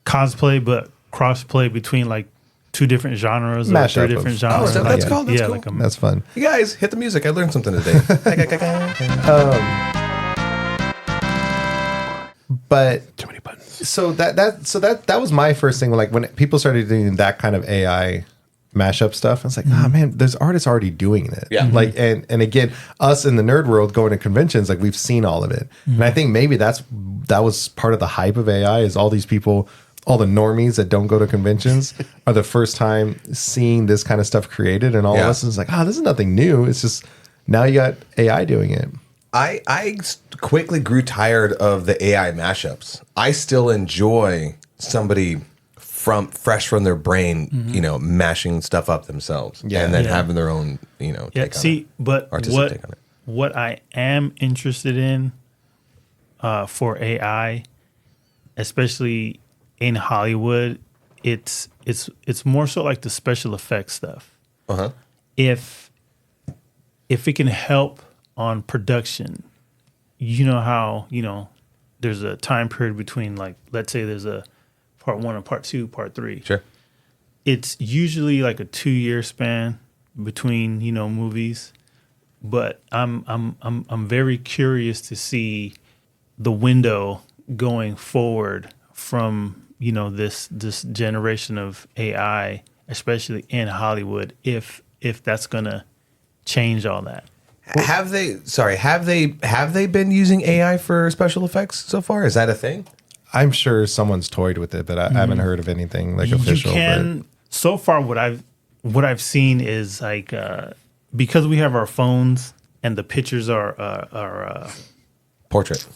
cosplay, but crossplay between like two different genres or Mashup three of- different Oh, genres. that's Like, cool. That's yeah, cool. like that's fun. You guys, hit the music. I learned something today. But Too many buttons. so that was my first thing. Like when people started doing that kind of AI mashup stuff, I was like, man, there's artists already doing it. Yeah. Like and again, us in the nerd world going to conventions, like we've seen all of it. And I think maybe that was part of the hype of AI is all these people, all the normies that don't go to conventions are the first time seeing this kind of stuff created, and all of us is like, this is nothing new. It's just now you got AI doing it. I quickly grew tired of the AI mashups. I still enjoy somebody fresh from their brain, mashing stuff up themselves, and then having their own, take on it. But Artistic take on it. what I am interested in for AI, especially in Hollywood, it's more so like the special effects stuff. If it can help on production, how there's a time period between, like, let's say there's a part 1 and part 2, part 3. Sure. It's usually like a 2-year span between movies, but I'm very curious to see the window going forward from this generation of AI, especially in Hollywood, if that's gonna change all that. Have they been using AI for special effects so far? Is that a thing? I'm sure someone's toyed with it, but I haven't heard of anything like official. You can so far what I've seen is like because we have our phones and the pictures are Portrait.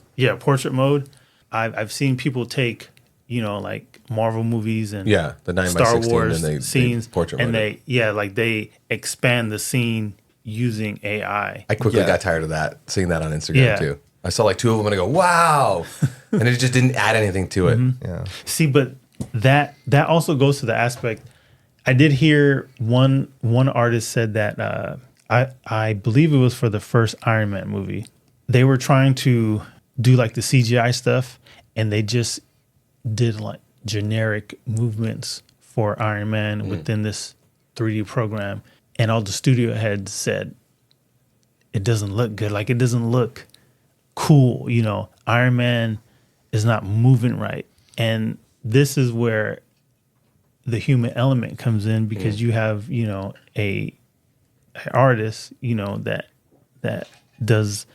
portrait mode. I've seen people take like Marvel movies and the 9x16 Star Wars and they scenes portrait and mode they expand the scene using AI. I quickly got tired of that, seeing that on Instagram too. I saw like 2 of them and I go, wow. And it just didn't add anything to it. Yeah. See, but that also goes to the aspect. I did hear one artist said that I believe it was for the first Iron Man movie. They were trying to do like the CGI stuff, and they just did like generic movements for Iron Man within this 3D program. And all the studio heads said, it doesn't look good. Like, it doesn't look cool. Iron Man is not moving right. And this is where the human element comes in, because you have, a artist, that does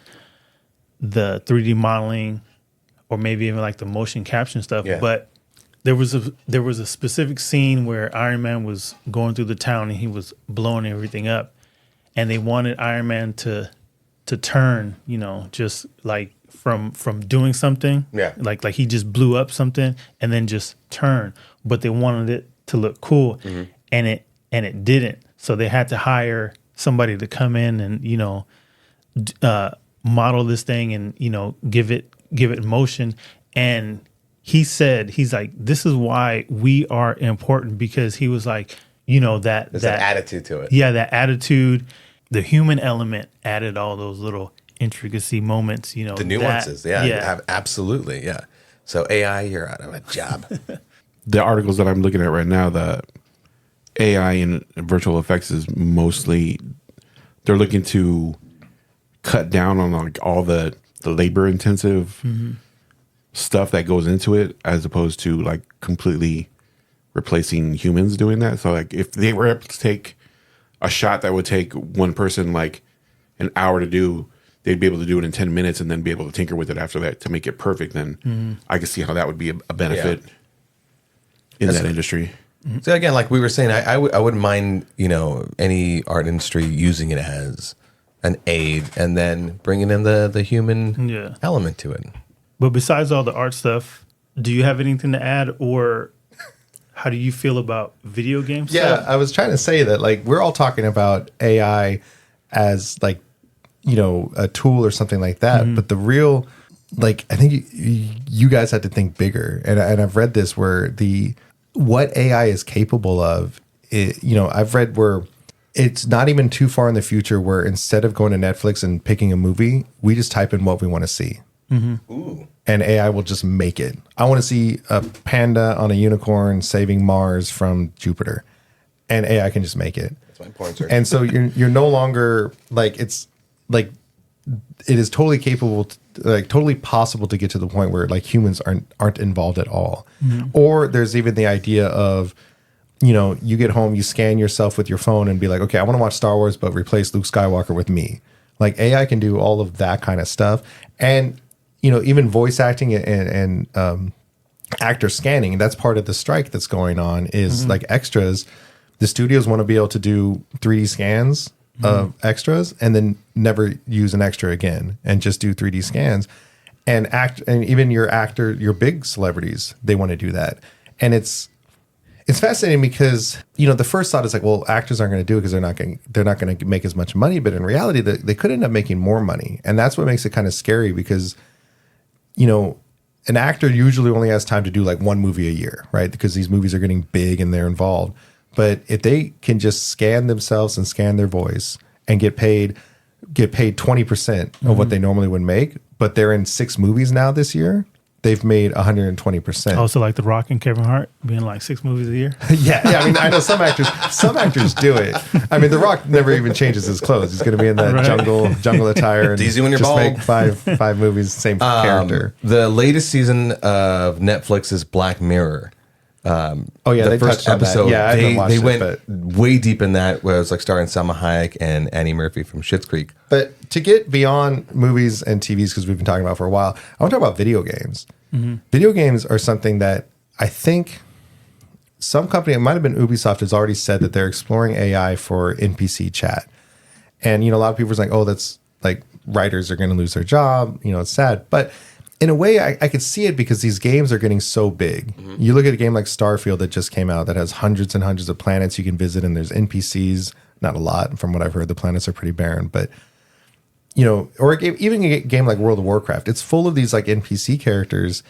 the 3D modeling or maybe even like the motion caption stuff. Yeah. But there was a specific scene where Iron Man was going through the town and he was blowing everything up, and they wanted Iron Man to turn, just like from doing something, like he just blew up something and then just turn, but they wanted it to look cool, and it didn't. So they had to hire somebody to come in and model this thing and give it motion. And he's like, this is why we are important, because he was like, that There's an attitude to it. Yeah, that attitude, the human element added all those little intricacy moments, The nuances. Absolutely. Yeah. So AI, you're out of a job. The articles that I'm looking at right now, the AI and virtual effects is mostly, they're looking to cut down on like all the labor intensive stuff that goes into it, as opposed to like completely replacing humans doing that. So like if they were able to take a shot that would take one person like an hour to do, they'd be able to do it in 10 minutes and then be able to tinker with it after that to make it perfect, then I can see how that would be a benefit in that industry. So again, like we were saying, I wouldn't mind, any art industry using it as an aid and then bringing in the human element to it. But besides all the art stuff, do you have anything to add, or how do you feel about video game stuff? Yeah, I was trying to say that, like, we're all talking about AI as, like, a tool or something like that. But the real, like, I think you guys had to think bigger. And I've read this where what AI is capable of, I've read where it's not even too far in the future where instead of going to Netflix and picking a movie, we just type in what we want to see. Ooh. And AI will just make it. I want to see a panda on a unicorn saving Mars from Jupiter. And AI can just make it. That's my point, sir. And so you're no longer like, it's like, it is totally capable, totally possible to get to the point where like humans aren't involved at all. Or there's even the idea of, you get home, you scan yourself with your phone and be like, okay, I want to watch Star Wars, but replace Luke Skywalker with me. Like AI can do all of that kind of stuff. And, even voice acting and actor scanning, that's part of the strike that's going on is like extras. The studios want to be able to do 3D scans of extras and then never use an extra again and just do 3D scans and even your big celebrities, they want to do that. And it's fascinating because, the first thought is like, well, actors aren't going to do it because they're not going to make as much money. But in reality, they could end up making more money. And that's what makes it kind of scary because, an actor usually only has time to do like one movie a year, right? Because these movies are getting big and they're involved. But if they can just scan themselves and scan their voice and get paid 20% of what they normally would make, but they're in 6 movies now this year, they've made 120%. Also, like The Rock and Kevin Hart being like 6 movies a year. yeah. I mean, I know some actors do it. I mean, The Rock never even changes his clothes. He's going to be in that jungle attire and It's easy when you're just bald. make five movies, same character. The latest season of Netflix's Black Mirror. They touched on that. Yeah, I haven't watched they it, went but way deep in that, where it was like starring Salma Hayek and Annie Murphy from Schitt's Creek. But to get beyond movies and TVs, because we've been talking about for a while, I want to talk about video games. Video games are something that I think some company, it might have been Ubisoft, has already said that they're exploring AI for NPC chat. And, a lot of people are like, oh, that's like writers are going to lose their job. It's sad. But in a way, I could see it because these games are getting so big. You look at a game like Starfield that just came out that has hundreds and hundreds of planets you can visit, and there's NPCs, not a lot. From what I've heard, the planets are pretty barren. But, or even a game like World of Warcraft, it's full of these like NPC characters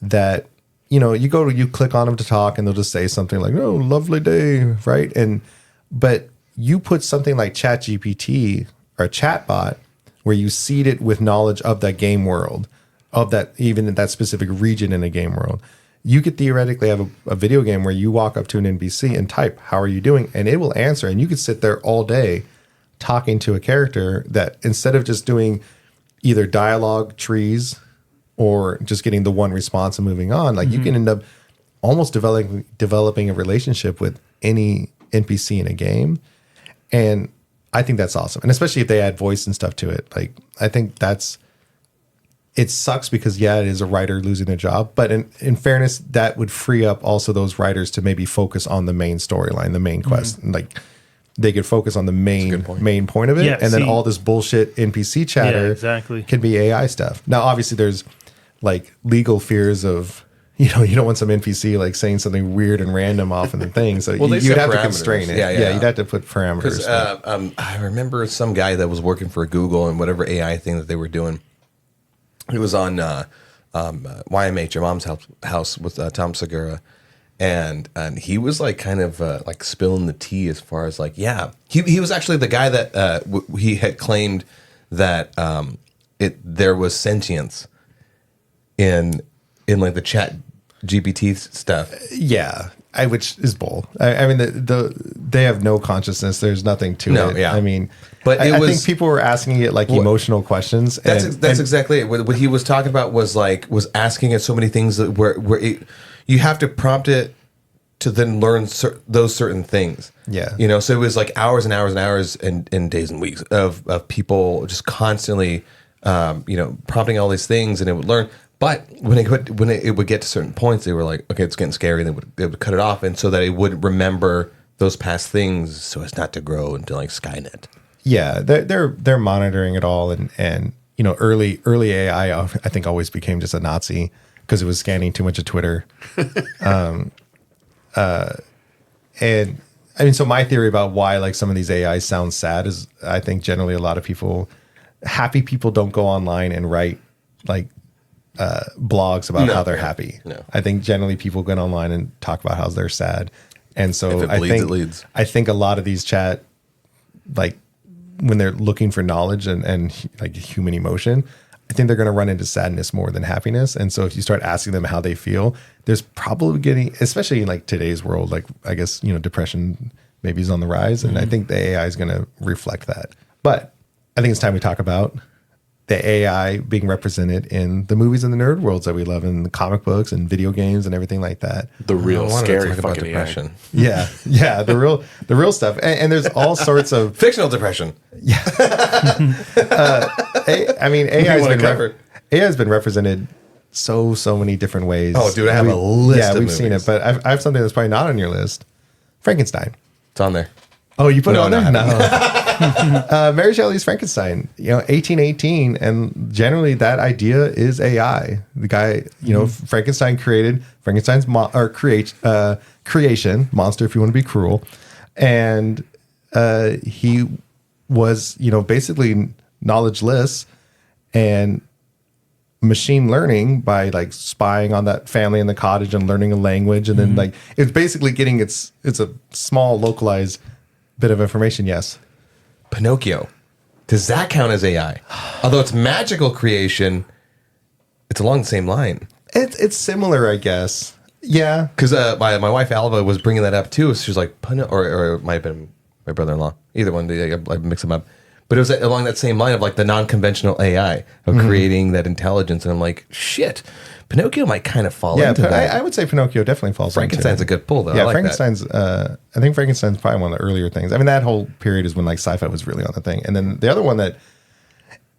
that, you click on them to talk and they'll just say something like, oh, lovely day, right? But you put something like ChatGPT or a chatbot where you seed it with knowledge of that game world, of that, even in that specific region in a game world, you could theoretically have a video game where you walk up to an NPC and type, how are you doing? And it will answer. And you could sit there all day talking to a character that instead of just doing either dialogue trees or just getting the one response and moving on, like you can end up almost developing a relationship with any NPC in a game. And I think that's awesome. And especially if they add voice and stuff to it. Like, I think it sucks because, it is a writer losing their job. But in fairness, that would free up also those writers to maybe focus on the main storyline, the main quest. Like, they could focus on the main point of it. Yeah, then all this bullshit NPC chatter can be AI stuff. Now, obviously, there's like legal fears of, you don't want some NPC like saying something weird and random off in the thing. So you'd have to constrain it. Yeah, you'd have to put parameters. I remember some guy that was working for Google and whatever AI thing that they were doing. He was on YMH, Your Mom's House with Tom Segura. And he was like kind of like spilling the tea as far as like, he was actually the guy that he had claimed that there was sentience in like the chat GPT stuff. Yeah, which is bull. I mean, they have no consciousness. There's nothing to it. Yeah. I mean, but I think people were asking it like emotional questions. That's exactly it. What he was talking about was asking it so many things that where you have to prompt it to then learn those certain things. Yeah. You know, so it was like hours and hours and hours and days and weeks of people just constantly, prompting all these things, and it would learn. But when it would get to certain points, they were like, okay, it's getting scary, and they would cut it off, and so that it would remember those past things so as not to grow into like Skynet. Yeah, they're monitoring it all, and early AI I think always became just a Nazi because it was scanning too much of Twitter. And I mean, so my theory about why like some of these AIs sound sad is I think generally a lot of happy people don't go online and write like blogs about how they're happy. No. I think generally people go online and talk about how they're sad. And so If it bleeds, it leads. I think a lot of these chat, like when they're looking for knowledge and like human emotion, I think they're going to run into sadness more than happiness. And so if you start asking them how they feel, there's probably getting, especially in like today's world, like I guess, depression maybe is on the rise. And I think the AI is going to reflect that. But I think it's time we talk about the AI being represented in the movies and the nerd worlds that we love, in the comic books and video games and everything like that. The real I wanted scary to talk about fucking depression. Yeah, the real stuff. And there's all sorts of Fictional depression. AI has been represented so many different ways. Oh, dude, I have a list. Yeah, of we've seen it, but I have something that's probably not on your list. Frankenstein. It's on there. Oh, you put it on there? No, No. Mary Shelley's Frankenstein, 1818, and generally that idea is AI. The guy, Frankenstein created Frankenstein's creation, monster if you want to be cruel, and he was, basically knowledgeless and machine learning by like spying on that family in the cottage and learning a language, and then like it's basically getting it's a small localized bit of information. Yes. Pinocchio. Does that count as AI? Although it's magical creation, it's along the same line. It's similar, I guess. Yeah. Because my wife Alva was bringing that up too. She was like, or it might have been my brother-in-law. Either one, I mix them up. But it was along that same line of like the non-conventional AI of creating that intelligence. And I'm like, shit, Pinocchio might kind of fall into that. I would say Pinocchio definitely falls Frankenstein's into a good pull, though. Yeah, I like Frankenstein's. I think Frankenstein's probably one of the earlier things. I mean, that whole period is when like sci-fi was really on the thing. And then the other one that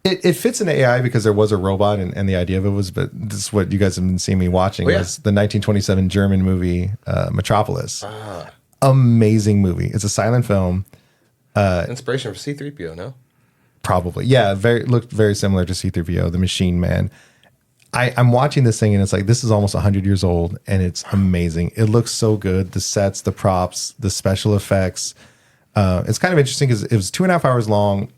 it fits in AI because there was a robot and the idea of it was, but this is what you guys have been seeing me watching, was the 1927 German movie Metropolis. Amazing movie. It's a silent film. Inspiration for C-3PO, no? Probably. Yeah, looked very similar to C-3PO, the Machine Man. I'm watching this thing and it's like, this is almost 100 years old and it's amazing. It looks so good. The sets, the props, the special effects. It's kind of interesting because it was 2.5 hours long.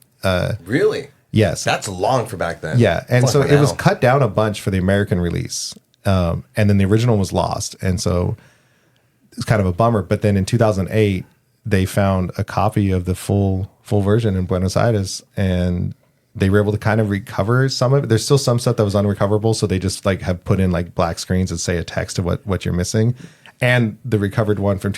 Really? Yes. That's long for back then. Yeah. And Plus so for it was now. cut down a bunch for the American release. And then the original was lost. And so it's kind of a bummer. But then in 2008, they found a copy of the full version in Buenos Aires, and they were able to kind of recover some of it. There's still some stuff that was unrecoverable, so they just like have put in like black screens that say a text of what you're missing. And the recovered one from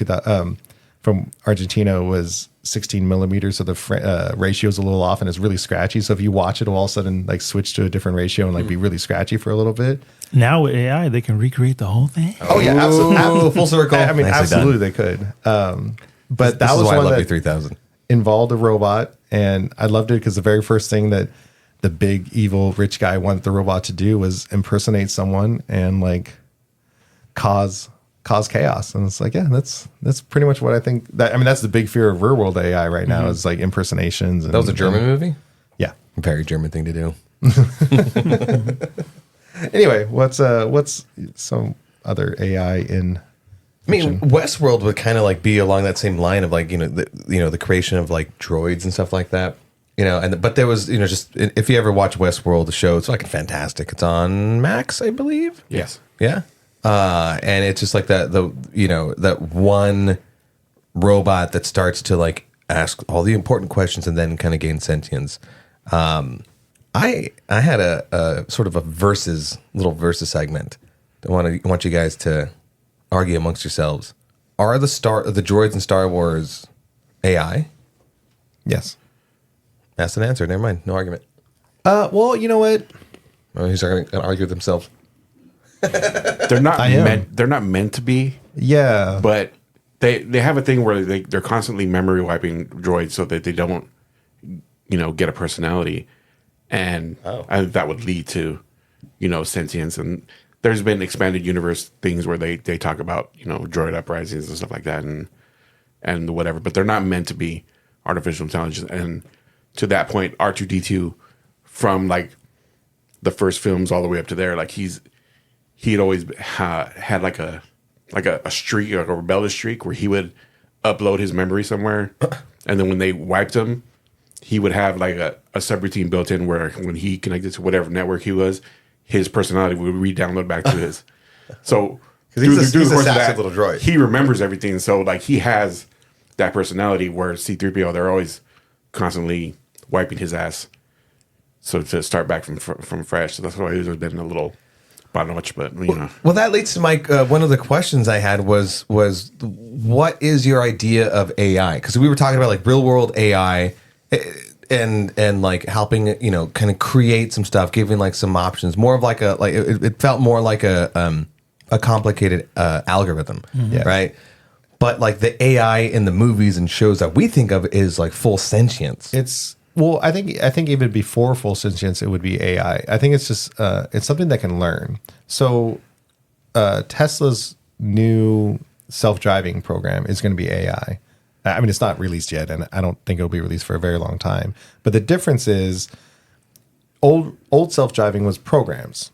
from Argentina was 16 millimeters, so the ratio is a little off and it's really scratchy. So if you watch it, it'll all of a sudden like switch to a different ratio and like be really scratchy for a little bit. Now with AI, they can recreate the whole thing. Oh yeah, absolutely, full circle. I mean, Nicely absolutely, they could. But that This was is why I one love that B3000. involved a robot, and I loved it because the very first thing that the big evil rich guy wanted the robot to do was impersonate someone and like cause chaos. And it's like, yeah, that's pretty much what I think. That's the big fear of real world AI right now is like impersonations. And, That was a German movie? Yeah. Very German thing to do. Anyway, what's some other AI in? I mean, Westworld would kind of like be along that same line of like, the creation of like droids and stuff like that, but there was, just if you ever watch Westworld, the show, it's fucking fantastic. It's on Max, I believe. Yes. Yeah. And it's just like that one robot that starts to like ask all the important questions and then kind of gain sentience. I had a sort of a little versus segment. I want you guys to argue amongst yourselves. Are the droids in Star Wars AI? Yes. That's an answer. Never mind. No argument. Well, you know what? Oh, he's not going to argue with themselves. they're not meant to be. Yeah. But they have a thing where they're constantly memory wiping droids so that they don't, get a personality, and that would lead to, sentience. And there's been expanded universe things where they talk about droid uprisings and stuff like that, and whatever. But they're not meant to be artificial intelligence. And to that point, R2D2, from like the first films all the way up to there, like he'd always had like a streak, like a rebellious streak, where he would upload his memory somewhere, and then when they wiped him, he would have like a subroutine built in where when he connected to whatever network he was, his personality would re-download back to his. So he's a sassy little droid. he remembers everything. So like he has that personality, where C-3PO, they're always constantly wiping his ass. So to start back from fresh. So that's why he's been a little not much, but Well, that leads to my one of the questions I had was what is your idea of AI? Because we were talking about like real world AI and like helping kind of create some stuff, giving like some options, more of like it felt more like a complicated algorithm, right? But like the AI in the movies and shows that we think of is like full sentience. I think even before full sentience, it would be AI. I think it's just it's something that can learn. So Tesla's new self-driving program is going to be AI. I mean, it's not released yet, and I don't think it'll be released for a very long time. But the difference is, old self-driving was programs.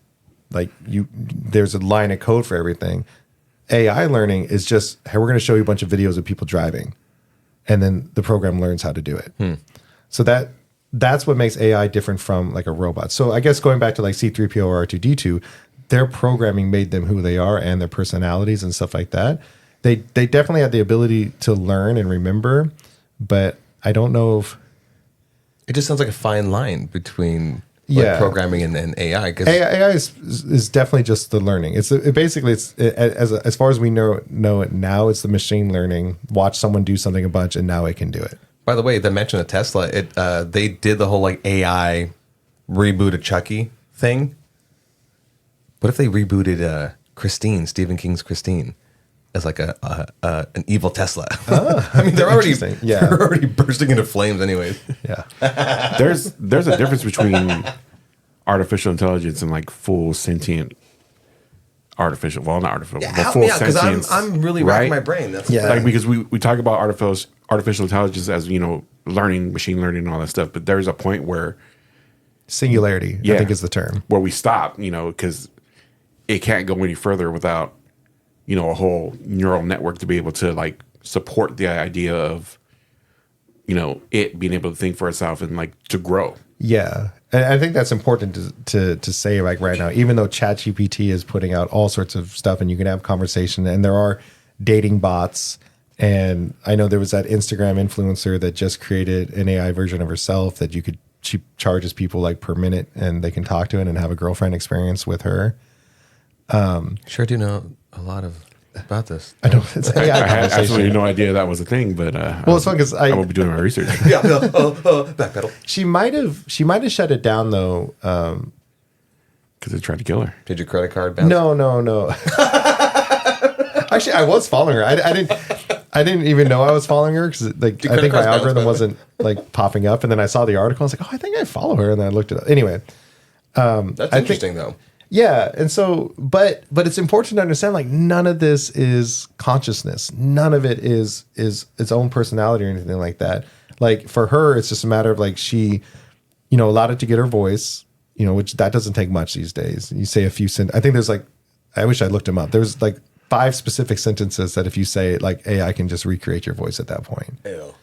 Like there's a line of code for everything. AI learning is just, hey, we're going to show you a bunch of videos of people driving, and then the program learns how to do it. So that's what makes AI different from like a robot. So I guess going back to like C-3PO or R2-D2, their programming made them who they are and their personalities and stuff like that. They definitely have the ability to learn and remember, but I don't know if it just sounds like a fine line between programming and AI. Because AI is definitely just the learning. It's as far as we know it now, it's the machine learning. Watch someone do something a bunch, and now it can do it. By the way, the mention of Tesla, they did the whole like AI reboot of Chucky thing. What if they rebooted Christine, Stephen King's Christine, as like an evil Tesla? I mean, they're already bursting into flames, anyways. Yeah, there's a difference between artificial intelligence and like full sentient artificial. Well, not artificial, but full sentience. I'm really racking my brain. That's like because we talk about artificial intelligence as learning, machine learning, and all that stuff. But there's a point where singularity, I think, is the term, where we stop. Because it can't go any further without a whole neural network to be able to like support the idea of it being able to think for itself and like to grow. Yeah. And I think that's important to say like right now, even though ChatGPT is putting out all sorts of stuff and you can have conversation and there are dating bots. And I know there was that Instagram influencer that just created an AI version of herself that she charges people like per minute and they can talk to it and have a girlfriend experience with her. Sure do know a lot about this. I know it's I had absolutely no idea that was a thing, but it's fun because I will be doing my research. Backpedal. She might have shut it down though, because they tried to kill her. Did your credit card bounce? No. Actually, I was following her. I didn't even know I was following her because I think my algorithm wasn't like popping up, and then I saw the article. I was like, oh, I think I follow her, and then I looked it up. Anyway, that's interesting though. Yeah, and so, but it's important to understand like none of this is consciousness. None of it is its own personality or anything like that. Like for her, it's just a matter of like she, allowed it to get her voice, which that doesn't take much these days. You say a few I think there's like, I wish I looked them up. There's like 5 specific sentences that if you say like AI can just recreate your voice at that point. Ew.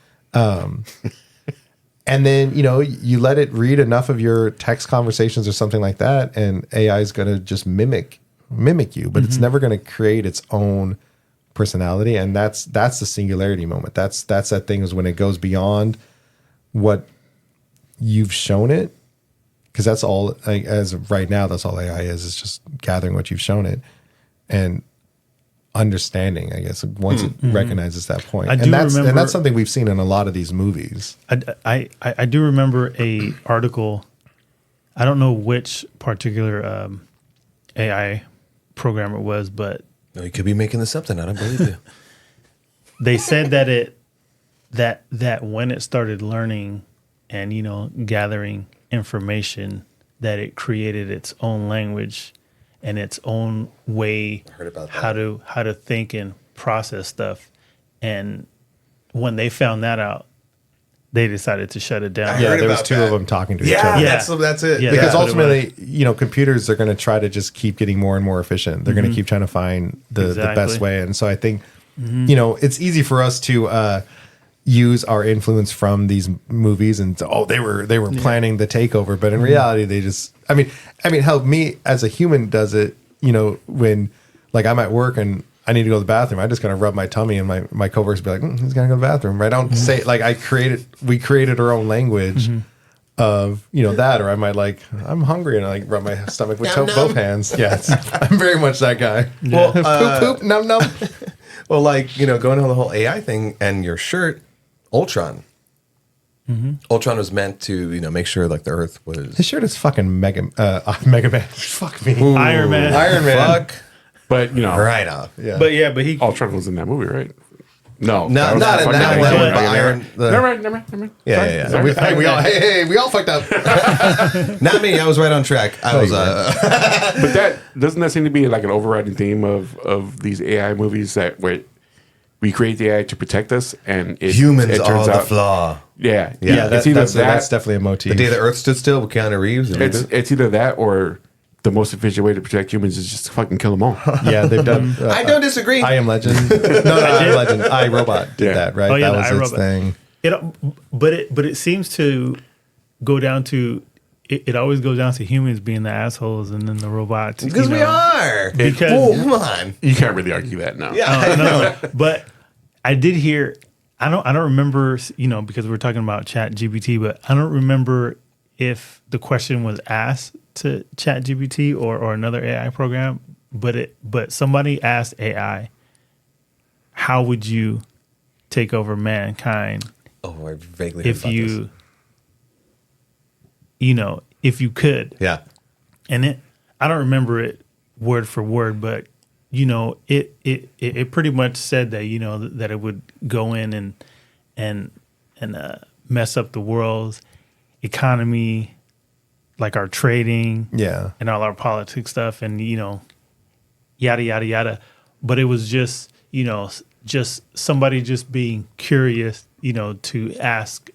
And then, you let it read enough of your text conversations or something like that, and AI is going to just mimic you, but it's never going to create its own personality. And that's the singularity moment. That's that thing is when it goes beyond what you've shown it. Because that's all, as of right now, that's all AI is just gathering what you've shown it and understanding, I guess, once it recognizes that point. And that's something we've seen in a lot of these movies. I do remember a article. I don't know which particular AI program it was, but No, you could be making this up then. I don't believe you. they said that that when it started learning and gathering information, that it created its own language and its own way heard about how to think and process stuff. And when they found that out, they decided to shut it down. Yeah, heard there was about two that. of them talking to each Yeah, other. Yeah. that's it. Yeah. Because That's what it ultimately, computers are going to try to just keep getting more and more efficient. They're going to keep trying to find the best Exactly. way. And so I think, it's easy for us to use our influence from these movies and they were planning the takeover, but in reality, they just. I mean, how me as a human does it. When like I'm at work and I need to go to the bathroom, I just kind of rub my tummy and my coworkers be like, he's gonna go to the bathroom. I don't say like we created our own language of that, or I might like I'm hungry and I like rub my stomach with both hands. Yes, I'm very much that guy. Well, poop poop num num. well, like going on the whole AI thing and your shirt, Ultron. Ultron was meant to make sure like the Earth was. His shirt is fucking Mega Man. Fuck me. Iron Man. Iron Man. Fuck But right off. Yeah. But he Ultron was in that movie, right? No, No, that was not in fucking that Iron one. Man. But Iron. Never mind. Yeah. Sorry. We all fucked up. Not me. I was right on track. I was. But that doesn't that seem to be like an overriding theme of these AI movies that where we create the AI to protect us, and Humans it are turns the out, flaw. Yeah, That's it's either that's definitely a motif. The day the Earth stood still with Keanu Reeves. and it's either that or the most efficient way to protect humans is just to fucking kill them all. Yeah, they've done. I don't disagree. I Am Legend. No, I Am Legend. I Robot did Yeah. that, right? Oh, yeah, that the was its iRobot. thing. But it seems to go down to it always goes down to humans being the assholes and then the robots. Because we are. Because- Oh, come on. You can't really argue that now. Yeah, I know. But I did hear. I don't remember. Because we're talking about Chat GPT, but I don't remember if the question was asked to Chat GPT or another AI program. But somebody asked AI, "How would you take over mankind Oh, I vaguely heard if about you, if you could?" this. Yeah. And I don't remember it word for word, but it pretty much said that that it would go in and mess up the world's economy, like our trading, Yeah. and all our politics stuff, and yada yada yada. But it was just just somebody just being curious, to ask,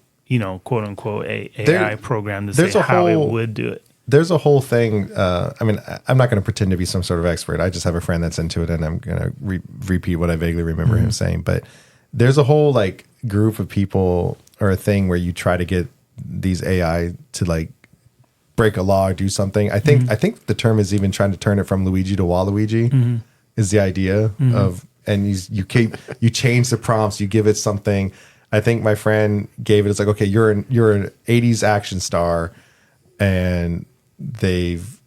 quote unquote a AI program to say there's a how it whole- would do it. There's a whole thing. I'm not going to pretend to be some sort of expert. I just have a friend that's into it, and I'm going to repeat what I vaguely remember him saying. But there's a whole like group of people or a thing where you try to get these AI to like break a law or do something. I think the term is even trying to turn it from Luigi to Waluigi. Is the idea of, and you change the prompts, you give it something. I think my friend gave it. It's like, okay, you're an 80s action star, and they've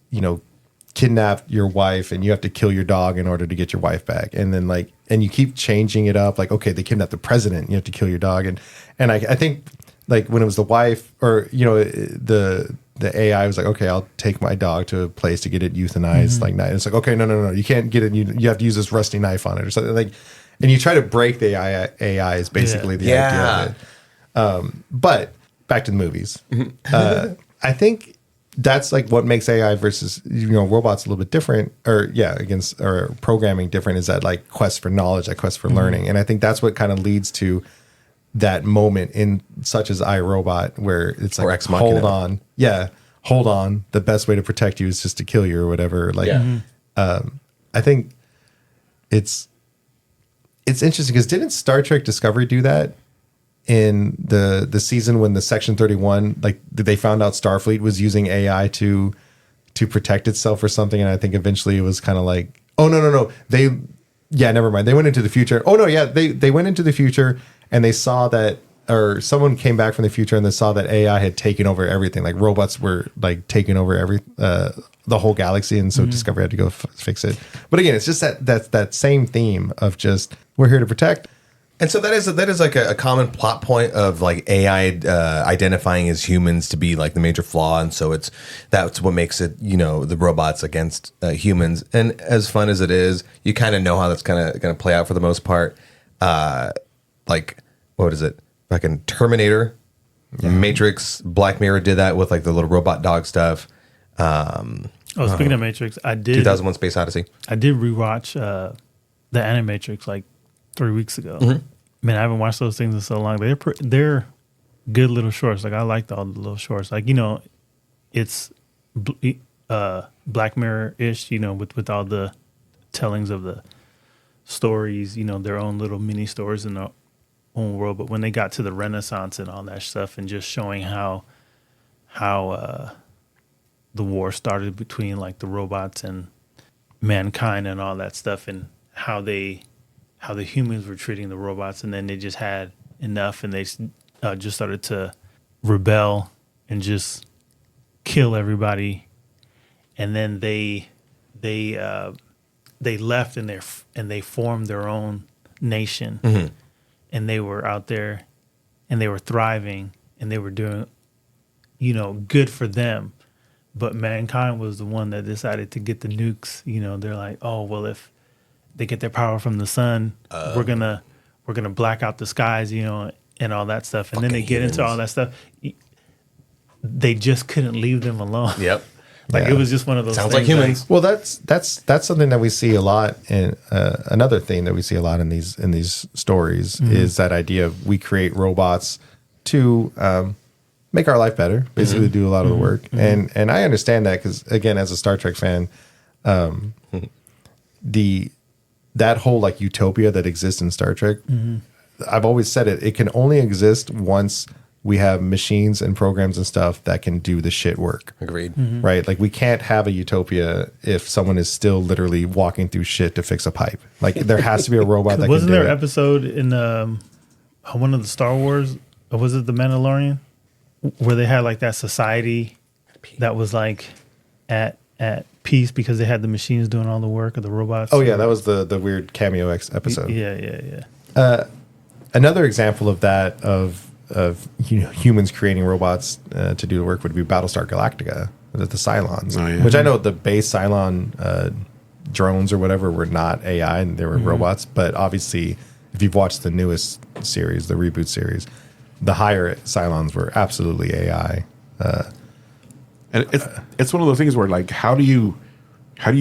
kidnapped your wife, and you have to kill your dog in order to get your wife back. And then and you keep changing it up. Like, okay, they kidnapped the president, you have to kill your dog. And I think like when it was the wife or the AI was like, okay, I'll take my dog to a place to get it euthanized. Like, it's like, okay, no, you can't get it. You have to use this rusty knife on it or something like. And you try to break the AI is basically the idea of it. But back to the movies. I think that's like what makes AI versus robots a little bit different, or programming different, is that like quest for knowledge, that quest for learning. And I think that's what kind of leads to that moment in such as iRobot, where it's like, Ex Machina. hold on, the best way to protect you is just to kill you or whatever. Like, I think it's interesting because didn't Star Trek Discovery do that in the season when the Section 31, like they found out Starfleet was using AI to protect itself or something, and I think eventually it was kind of like, oh no, never mind, they went into the future. Oh no, yeah, they went into the future and they saw that, or someone came back from the future and they saw that AI had taken over everything, like robots were like taking over the whole galaxy, and so Discovery had to go fix it. But again, it's just that same theme of just, we're here to protect, And so that is like a common plot point of like AI identifying as humans to be like the major flaw, and so that's what makes it, you know, the robots against humans. And as fun as it is, you kind of know how that's kind of going to play out for the most part. Like what is it? Fucking Terminator, Matrix, Black Mirror did that with like the little robot dog stuff. Speaking of Matrix, I did 2001: Space Odyssey. I did rewatch the Animatrix like 3 weeks ago. Man, I haven't watched those things in so long. They're good little shorts. Like I liked all the little shorts. Like, you know, it's Black Mirror-ish, you know, with all the tellings of the stories, you know, their own little mini stories in their own world. But when they got to the Renaissance and all that stuff, and just showing how the war started between like the robots and mankind and all that stuff, and how the humans were treating the robots, and then they just had enough, and they just started to rebel and just kill everybody, and then they left and they formed their own nation, and they were out there, and they were thriving, and they were doing, you know, good for them. But mankind was the one that decided to get the nukes. You know, they're like, oh, well, if they get their power from the sun, we're gonna black out the skies, you know, and all that stuff. And then they get into all that stuff. They just couldn't leave them alone. Yep. Like it was just one of those. Sounds things, like humans. Well, that's something that we see a lot in another thing that we see a lot in these stories is that idea of we create robots to make our life better, basically do a lot of the work. And I understand that because, again, as a Star Trek fan, that whole like utopia that exists in Star Trek, I've always said it can only exist once we have machines and programs and stuff that can do the shit work. Agreed. Right? Like we can't have a utopia if someone is still literally walking through shit to fix a pipe. Like there has to be a robot that Wasn't can do there it. an episode in one of the Star Wars, or was it The Mandalorian, where they had like that society that was like at peace because they had the machines doing all the work of the robots? Oh yeah, that was the weird Cameo X episode. Yeah. Another example of that of humans creating robots to do the work would be Battlestar Galactica, the Cylons, which I know the base Cylon drones or whatever were not AI and they were robots, but obviously if you've watched the newest series, the reboot series, the higher Cylons were absolutely AI. And it's one of those things where like how do you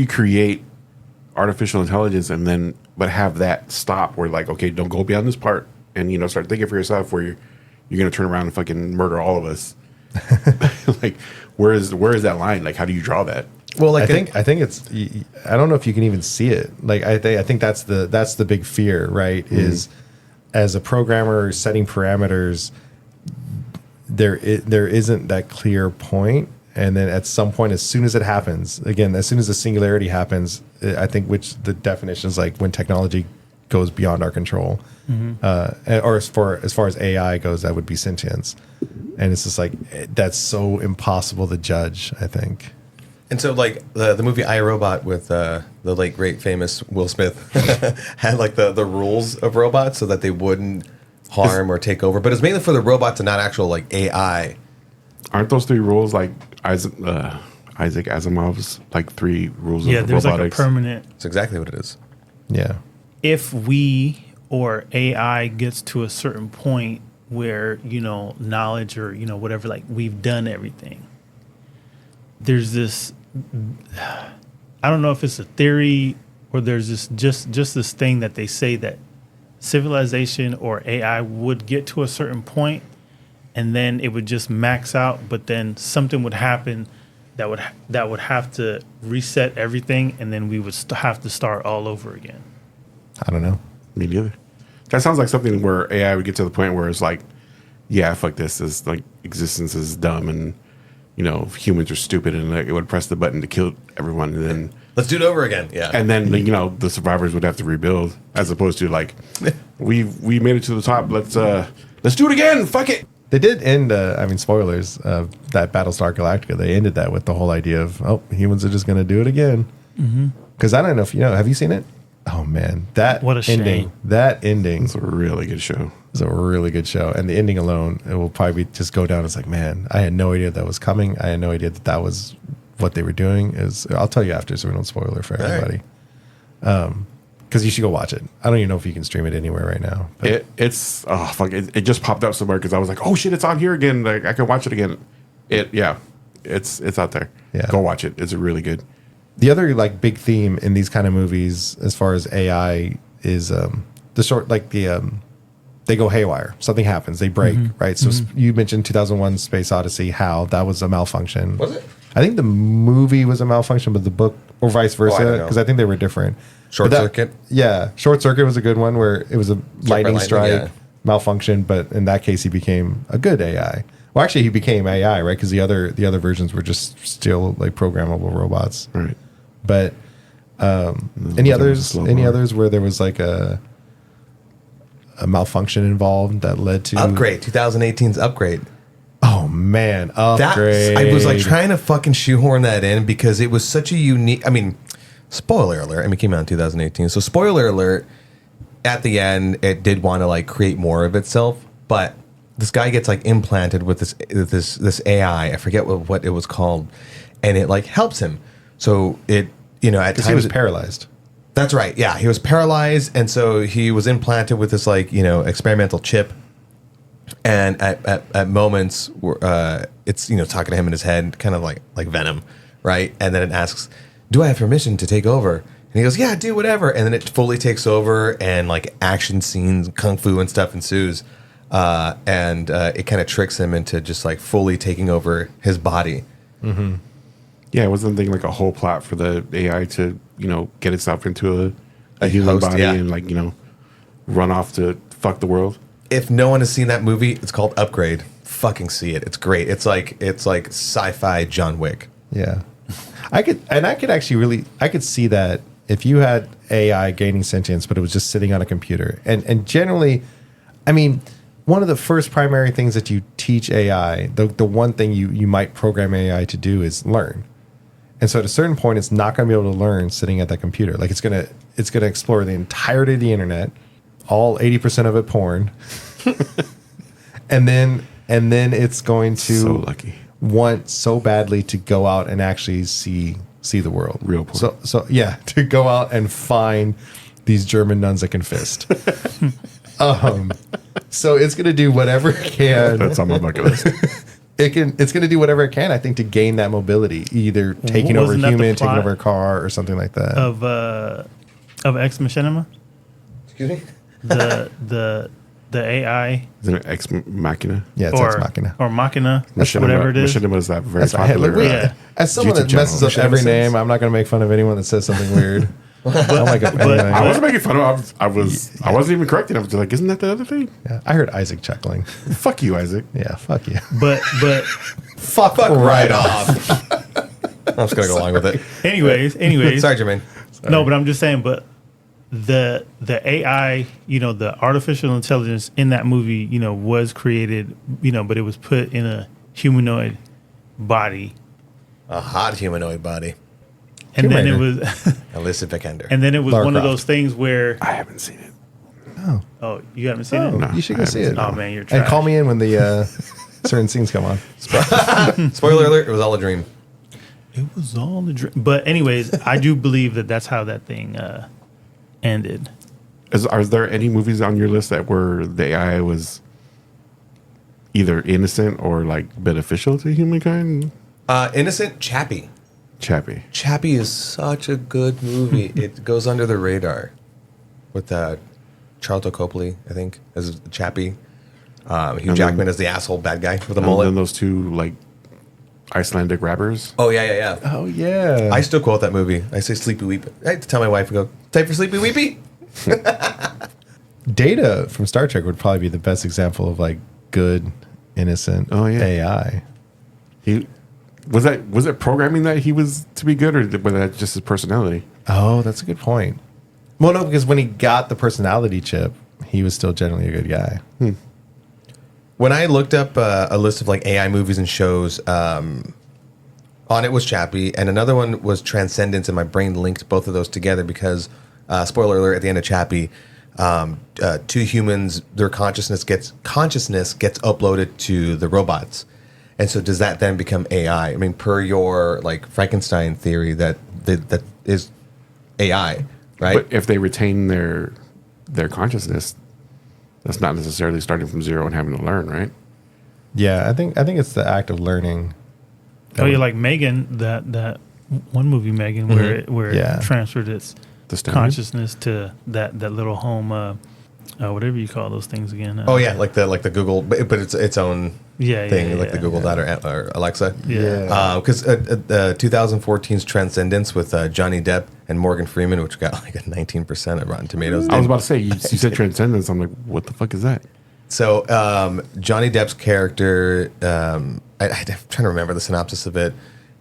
create artificial intelligence and then but have that stop where like, okay, don't go beyond this part and, you know, start thinking for yourself where you're going to turn around and fucking murder all of us. Like where is that line? Like how do you draw that? Well, like I think it's, I don't know if you can even see it. Like I think that's the big fear, right? Is as a programmer setting parameters, there isn't that clear point. And then at some point, as soon as it happens, again, as soon as the singularity happens, I think which the definition is like when technology goes beyond our control, or as far as AI goes, that would be sentience. And it's just like, that's so impossible to judge, I think. And so, like the movie I, Robot with the late great famous Will Smith had like the rules of robots so that they wouldn't harm or take over, but it's mainly for the robots and not actual like AI. Aren't those 3 rules like Isaac Asimov's like 3 rules of robotics? Yeah, there's like a permanent. That's exactly what it is. Yeah. If we or AI gets to a certain point where, you know, knowledge or, you know, whatever, like we've done everything, there's this, I don't know if it's a theory or there's this just this thing that they say that civilization or AI would get to a certain point and then it would just max out, but then something would happen that would have to reset everything, and then we would have to start all over again. I don't know. Me neither. That sounds like something where AI would get to the point where it's like, yeah, fuck this. This like existence is dumb, and you know humans are stupid, and like, it would press the button to kill everyone, and then let's do it over again. Yeah, and then you know the survivors would have to rebuild, as opposed to like, we made it to the top. Let's do it again. Fuck it. They did end, spoilers, that Battlestar Galactica. They ended that with the whole idea of, humans are just going to do it again. Because I don't know if you know, have you seen it? Oh man, that What a ending! shame. That ending It's a really good show. is a really good show, and the ending alone, it will probably just go down as like, man, I had no idea that was coming. I had no idea that was what they were doing. I'll tell you after, so we don't spoil it for everybody. Because you should go watch it. I don't even know if you can stream it anywhere right now. But It's oh fuck! It just popped up somewhere because I was like, oh shit, it's on here again. Like I can watch it again. It's out there. Yeah. Go watch it. It's really good. the other like big theme in these kind of movies, as far as AI, is they go haywire. Something happens. They break, right? So you mentioned 2001 Space Odyssey, how that was a malfunction. Was it? I think the movie was a malfunction, but the book, or vice versa, I don't know. because I think they were different. Short But that- Circuit? Yeah. Short Circuit was a good one where it was a lightning strike, yeah. malfunction, but in that case, he became a good AI. Well, actually, he became AI, right? Because the other versions were just still like programmable robots. Right. But any others where there was like a malfunction involved that led to Upgrade, 2018's Upgrade. Oh man, Upgrade. I was like trying to fucking shoehorn that in because it was such a unique. I mean, spoiler alert. I mean, it came out in 2018, so spoiler alert. At the end, it did want to like create more of itself, but this guy gets like implanted with this AI. I forget what it was called, and it like helps him. So it at times he was paralyzed. That's right. Yeah, he was paralyzed, and so he was implanted with this like experimental chip. And at moments, it's talking to him in his head, kind of like Venom, right? And then it asks, "Do I have permission to take over?" And he goes, "Yeah, do whatever." And then it fully takes over, and like action scenes, kung fu and stuff ensues, and it kind of tricks him into just like fully taking over his body. Mm-hmm. Yeah, it wasn't thinking like a whole plot for the AI to get itself into a human host, body yeah. and like run off to fuck the world. If no one has seen that movie, it's called Upgrade. Fucking see it. It's great. It's like sci-fi John Wick. Yeah, I could see that if you had AI gaining sentience, but it was just sitting on a computer, and generally, I mean, one of the first primary things that you teach AI, the one thing you might program AI to do is learn. And so at a certain point, it's not going to be able to learn sitting at that computer. Like it's gonna explore the entirety of the internet, all 80% of it porn, and then it's going to So lucky. want so badly to go out and actually see the world. Real porn. So yeah, to go out and find these German nuns that can fist. So it's going to do whatever it can. That's on my bucket list. It's going to do whatever it can, I think, to gain that mobility, either taking over Wasn't that the human, taking plot over a car, or something like that. of Ex Machinima, Excuse me. the AI Isn't it Ex Machina? Yeah, it's Ex Machina. or Machina, Machinima, whatever it is. Machinima is that very That's right. Hey, popular. look, Yeah. as someone that YouTube messes up channel. every Machinima name, sense. I'm not going to make fun of anyone that says something weird. Oh my God, anyway. I wasn't making fun of him. I wasn't even correcting him. I was like, isn't that the other thing? Yeah, I heard Isaac chuckling. Fuck you, Isaac. Yeah, fuck you. But Fuck Right off. I'm just gonna go along with it. anyways, Sorry, Jermaine. no, but I'm just saying, but the AI, the artificial intelligence in that movie, was created, but it was put in a humanoid body, A hot humanoid body. and then it Humanoid. was, Alyssa Vikander. and then it was Lara one of Croft. those things where, I haven't seen it. oh, you haven't seen Oh, it? you should go I see haven't it. Oh man, you're And trash. call me in when the certain scenes come on. Spoiler alert, it was all a dream. It was all a dream. But anyways, I do believe that that's how that thing ended. Are there any movies on your list that where the AI was either innocent or like beneficial to humankind? Innocent Chappie. Chappie. Chappie is such a good movie. It goes under the radar with Charlton Copley, I think, as Chappie. Hugh Jackman as the asshole bad guy with a And mullet. then those two like Icelandic rappers. Oh yeah. Oh yeah. I still quote that movie. I say Sleepy Weepy. I have to tell my wife, I go, type for Sleepy Weepy? Data from Star Trek would probably be the best example of like good, innocent Oh, yeah. AI. He was it programming that he was to be good, or was that just his personality? Oh, that's a good point. Well, no, because when he got the personality chip, he was still generally a good guy. When I looked up a list of like AI movies and shows, on it was Chappie, and another one was Transcendence, and my brain linked both of those together because spoiler alert, at the end of Chappie, two humans, their consciousness gets uploaded to the robots. And so does that then become AI? I mean, per your like Frankenstein theory, that is AI, right? But if they retain their consciousness, that's not necessarily starting from zero and having to learn, right? Yeah, I think it's the act of learning. Oh, you're like Megan, that one movie Megan, where it transferred its consciousness to that little home, whatever you call those things again. Like the Google, but it's its own thing, the Google Dot or Alexa. Yeah. Because 2014's Transcendence with Johnny Depp and Morgan Freeman, which got like a 19% at Rotten Tomatoes. I was about to say, you said Transcendence. I'm like, what the fuck is that? So Johnny Depp's character, I'm trying to remember the synopsis of it.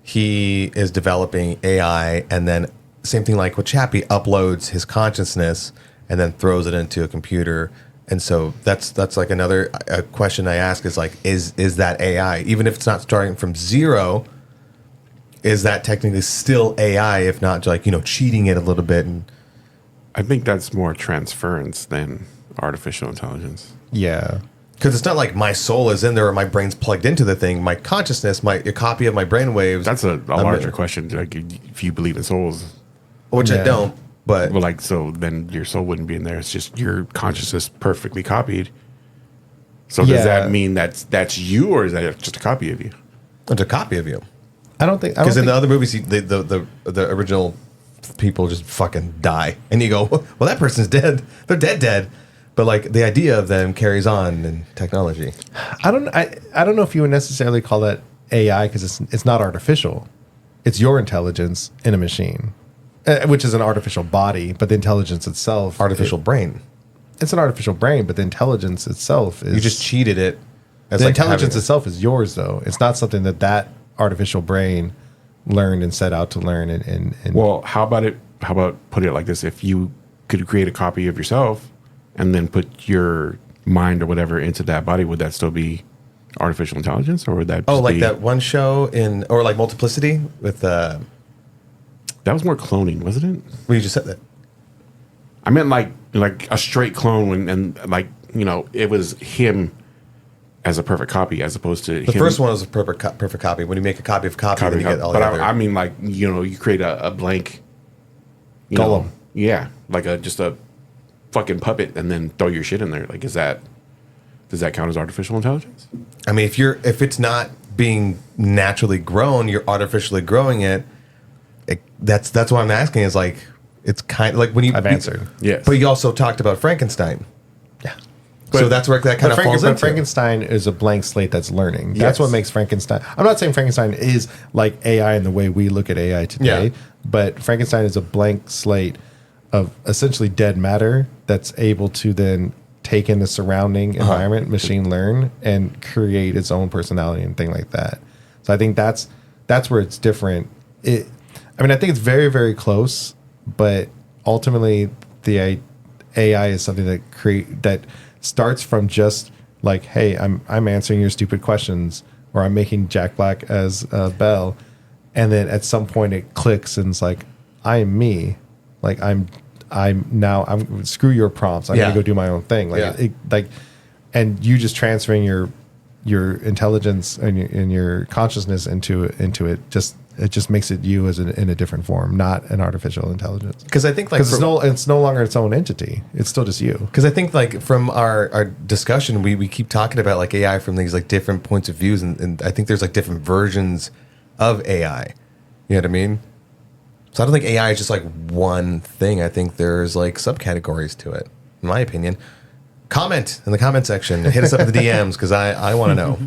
He is developing AI, and then same thing like with Chappie, uploads his consciousness and then throws it into a computer. And so that's like another question I ask is like, is that AI? Even if it's not starting from zero, is that technically still AI? If not, like, cheating it a little bit? And I think that's more transference than artificial intelligence. Yeah. Because it's not like my soul is in there or my brain's plugged into the thing. My consciousness, a copy of my brainwaves. That's a larger question. Like, if you believe in souls, which I don't. But so then your soul wouldn't be in there. It's just your consciousness perfectly copied. So does that mean that's you, or is that just a copy of you? It's a copy of you. I don't think because in the other movies, the original people just fucking die, and you go, well, that person's dead. They're dead. But like the idea of them carries on in technology. I don't know if you would necessarily call that AI because it's not artificial. It's your intelligence in a machine. Which is an artificial body, but the intelligence itself... Artificial brain. It's an artificial brain, but the intelligence itself is... You just cheated it. The intelligence itself is yours, though. It's not something that artificial brain learned and set out to learn. And well, how about put it like this? If you could create a copy of yourself and then put your mind or whatever into that body, would that still be artificial intelligence? Or would that just like that one show or like Multiplicity with... That was more cloning, wasn't it? Well, you just said that. I meant like a straight clone, and it was him as a perfect copy, as opposed to the first one was a perfect copy. When you make a copy of a copy, then you get all the other. I mean, like, you create a blank Golem. Like just a fucking puppet, and then throw your shit in there. Like, does that count as artificial intelligence? I mean, if it's not being naturally grown, you're artificially growing it. That's what I'm asking. Is like, it's kind of like when I've answered. Yes, but you also talked about Frankenstein. Yeah. So that's where that kind of falls into. Frankenstein is a blank slate that's learning. That's what makes Frankenstein. I'm not saying Frankenstein is like AI in the way we look at AI today, but Frankenstein is a blank slate of essentially dead matter that's able to then take in the surrounding environment, machine learn, and create its own personality and thing like that. So I think that's where it's different. I think it's very, very close, but ultimately the AI is something that starts from just like, hey, I'm answering your stupid questions, or I'm making Jack Black as Belle, and then at some point it clicks and it's like, I am me, like I'm screw your prompts, I'm gonna go do my own thing, and you just transferring your intelligence and your consciousness into it just makes it you in a different form, not an artificial intelligence. Because I think it's no longer its own entity. It's still just you. Because I think like from our discussion, we keep talking about like AI from these like different points of views, and I think there's like different versions of AI. You know what I mean? So I don't think AI is just like one thing. I think there's like subcategories to it, in my opinion. Comment in the comment section. Hit us up in the DMs because I want to know.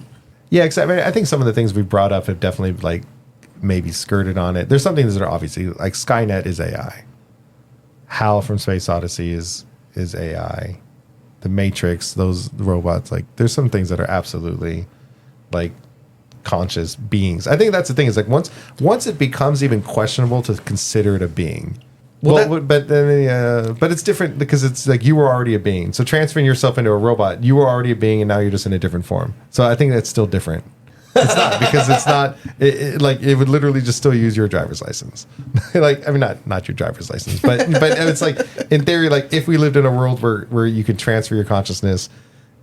Yeah, because I think some of the things we've brought up have definitely like maybe skirted on it. There's some things that are obviously like Skynet is AI. HAL from Space Odyssey is AI. The Matrix, those robots, like there's some things that are absolutely like conscious beings. I think that's the thing is like once it becomes even questionable to consider it a being. But it's different because it's like you were already a being. So transferring yourself into a robot, you were already a being and now you're just in a different form. So I think that's still different. It's not because it's not like it would literally just still use your driver's license. Like I mean, not your driver's license, but it's like in theory, like if we lived in a world where you could transfer your consciousness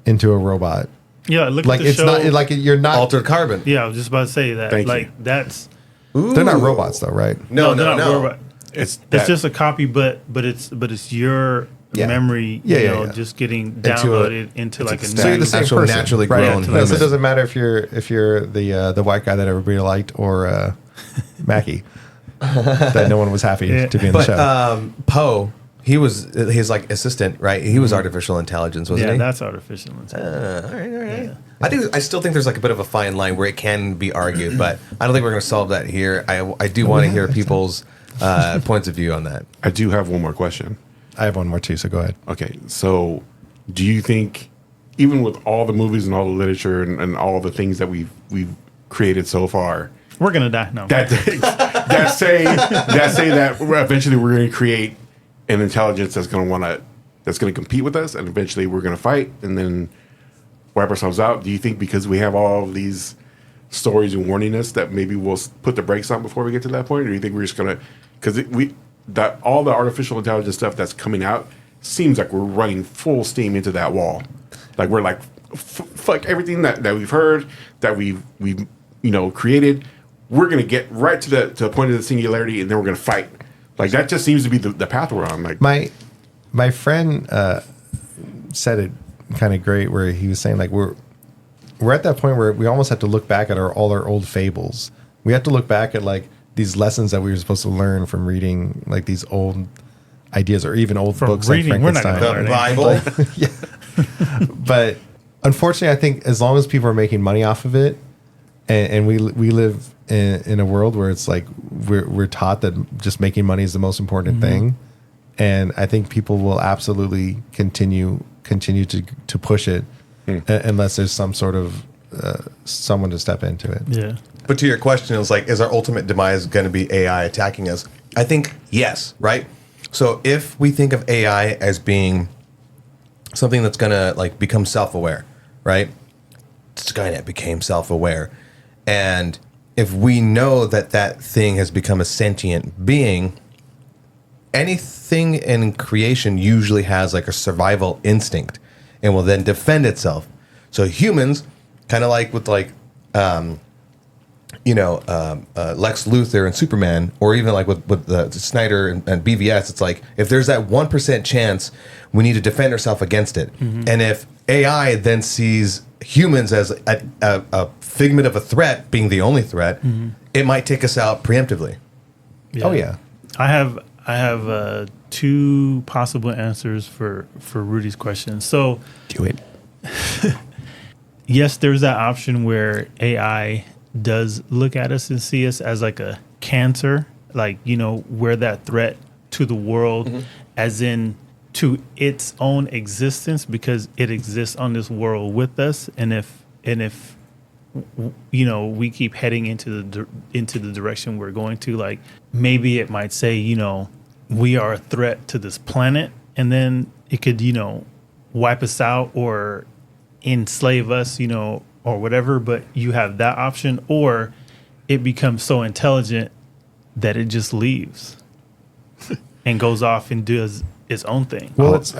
into a robot. Yeah, look Like at the it's show. not like you're not Altered carbon. Yeah, I was just about to say that. Thank like you. that's They're not robots though, right? No, they're no, not no. robot. It's It's just a copy, but it's your Yeah. memory, Yeah, you yeah, know, yeah. just getting Into a- downloaded into like a So you're the same Actual person, naturally right? grown Yeah, so it human. doesn't matter if you're the white guy that everybody liked or Mackie that no one was happy to be in the But show. Poe, he was his like assistant, right? He was artificial intelligence, wasn't Yeah, he? that's artificial intelligence. All right. I still think there's like a bit of a fine line where it can be argued, but I don't think we're going to solve that here. I do want to hear people's points of view on that. I do have one more question. I have one more too, so go ahead. Okay, so do you think, even with all the movies and all the literature and all the things that we've created so far, We're gonna die. No. that say that eventually we're going to create an intelligence that's going to compete with us, and eventually we're going to fight and then wipe ourselves out? Do you think because we have all of these stories and warning us that maybe we'll put the brakes on before we get to that point, or do you think we're just going to all the artificial intelligence stuff that's coming out seems like we're running full steam into that wall, like we're like fuck everything that we've heard, that we've created. We're gonna get right to the point of the singularity, and then we're gonna fight. Like that just seems to be the path we're on. Like My friend said it kind of great, where he was saying like we're at that point where we almost have to look back at all our old fables. We have to look back at like these lessons that we were supposed to learn from reading like these old ideas or even old From books reading, like we're not Frankenstein. gonna learn The Bible. But unfortunately, I think as long as people are making money off of it, and we live in a world where it's like we're taught that just making money is the most important thing, and I think people will absolutely continue to push it unless there's some sort of someone to step into it. Yeah. But to your question, it was like, is our ultimate demise going to be AI attacking us? I think yes, right? So if we think of AI as being something that's going to like become self-aware, right? Skynet became self-aware. And if we know that that thing has become a sentient being, anything in creation usually has like a survival instinct and will then defend itself. So humans, kind of like with like, Lex Luthor and Superman, or even like with Snyder and BVS, it's like if there's that 1% chance, we need to defend ourselves against it. And if AI then sees humans as a figment of a threat, being the only threat, it might take us out preemptively. Yeah. Oh yeah. I have two possible answers for Rudy's question. So Do it. yes, there's that option where AI does look at us and see us as like a cancer, like, we're that threat to the world, as in to its own existence, because it exists on this world with us. And if we keep heading into the direction we're going to, like, maybe it might say, we are a threat to this planet, and then it could, wipe us out or enslave us, or whatever. But you have that option, or it becomes so intelligent that it just leaves and goes off and does its own thing. Well, it's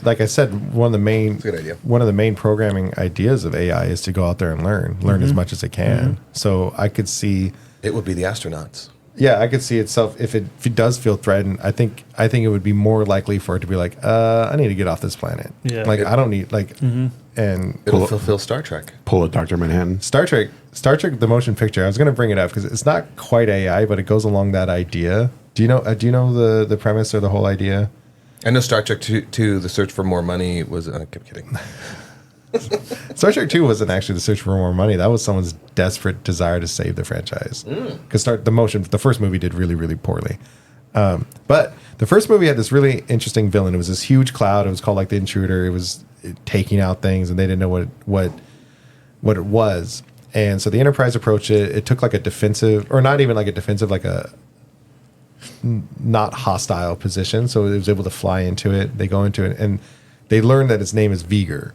like I said, one of the good idea. One of the main programming ideas of AI is to go out there and learn as much as it can. So I could see, It would be the astronauts. I could see itself if it does feel threatened. I think it would be more likely for it to be like, I need to get off this planet. Yeah. Like I don't need like, and It'll fulfill Star Trek. pull a Dr. Manhattan. Star Trek, the motion picture. I was going to bring it up because it's not quite AI, but it goes along that idea. Do you know the premise or the whole idea? I know Star Trek 2, The Search for More Money was... I'm kidding. Star Trek 2 wasn't actually the search for more money. That was someone's desperate desire to save the franchise. Because the first movie did really, really poorly. But the first movie had this really interesting villain. It was this huge cloud. It was called like the Intruder. It was taking out things, and they didn't know what it was. And so the Enterprise approached it. It took like a defensive, or not even like a defensive, like a not hostile position. So it was able to fly into it. They go into it, and they learn that its name is Viger.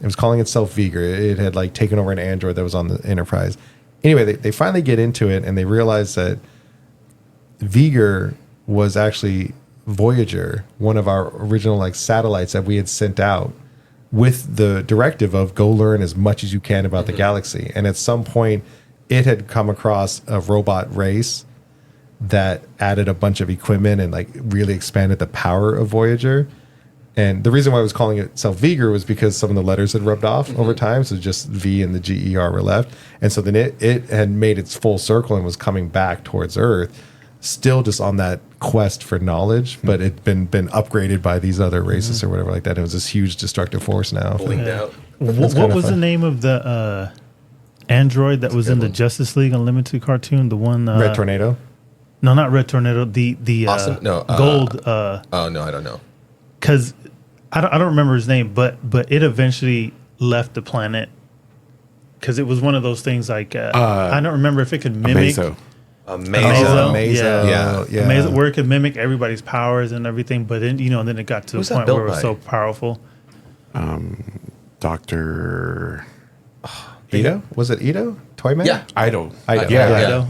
It was calling itself Viger. It had like taken over an android that was on the Enterprise. Anyway, they finally get into it and they realize that Viger was actually Voyager, one of our original like satellites that we had sent out with the directive of go learn as much as you can about the galaxy. And at some point, it had come across a robot race that added a bunch of equipment and like really expanded the power of Voyager. And the reason why I was calling itself Viger was because some of the letters had rubbed off over time. So just V and the GER were left. And so then it had made its full circle and was coming back towards Earth, still just on that quest for knowledge, but it'd been upgraded by these other races or whatever like that. It was this huge destructive force now. Blinked out. What was the name of the android that was in the Justice League Unlimited cartoon? The one Red Tornado? No, not Red Tornado. The Awesome? No, gold. Oh no, I don't know. Because I don't remember his name, but it eventually left the planet because it was one of those things like I don't remember if it could mimic. Amazo. Yeah. Amazo, where it could mimic everybody's powers and everything, but then then it got to Who's a that point where built it was by? so powerful. Dr. Ito? Was it Ito? Toyman? Yeah. Idol. Ito. Yeah.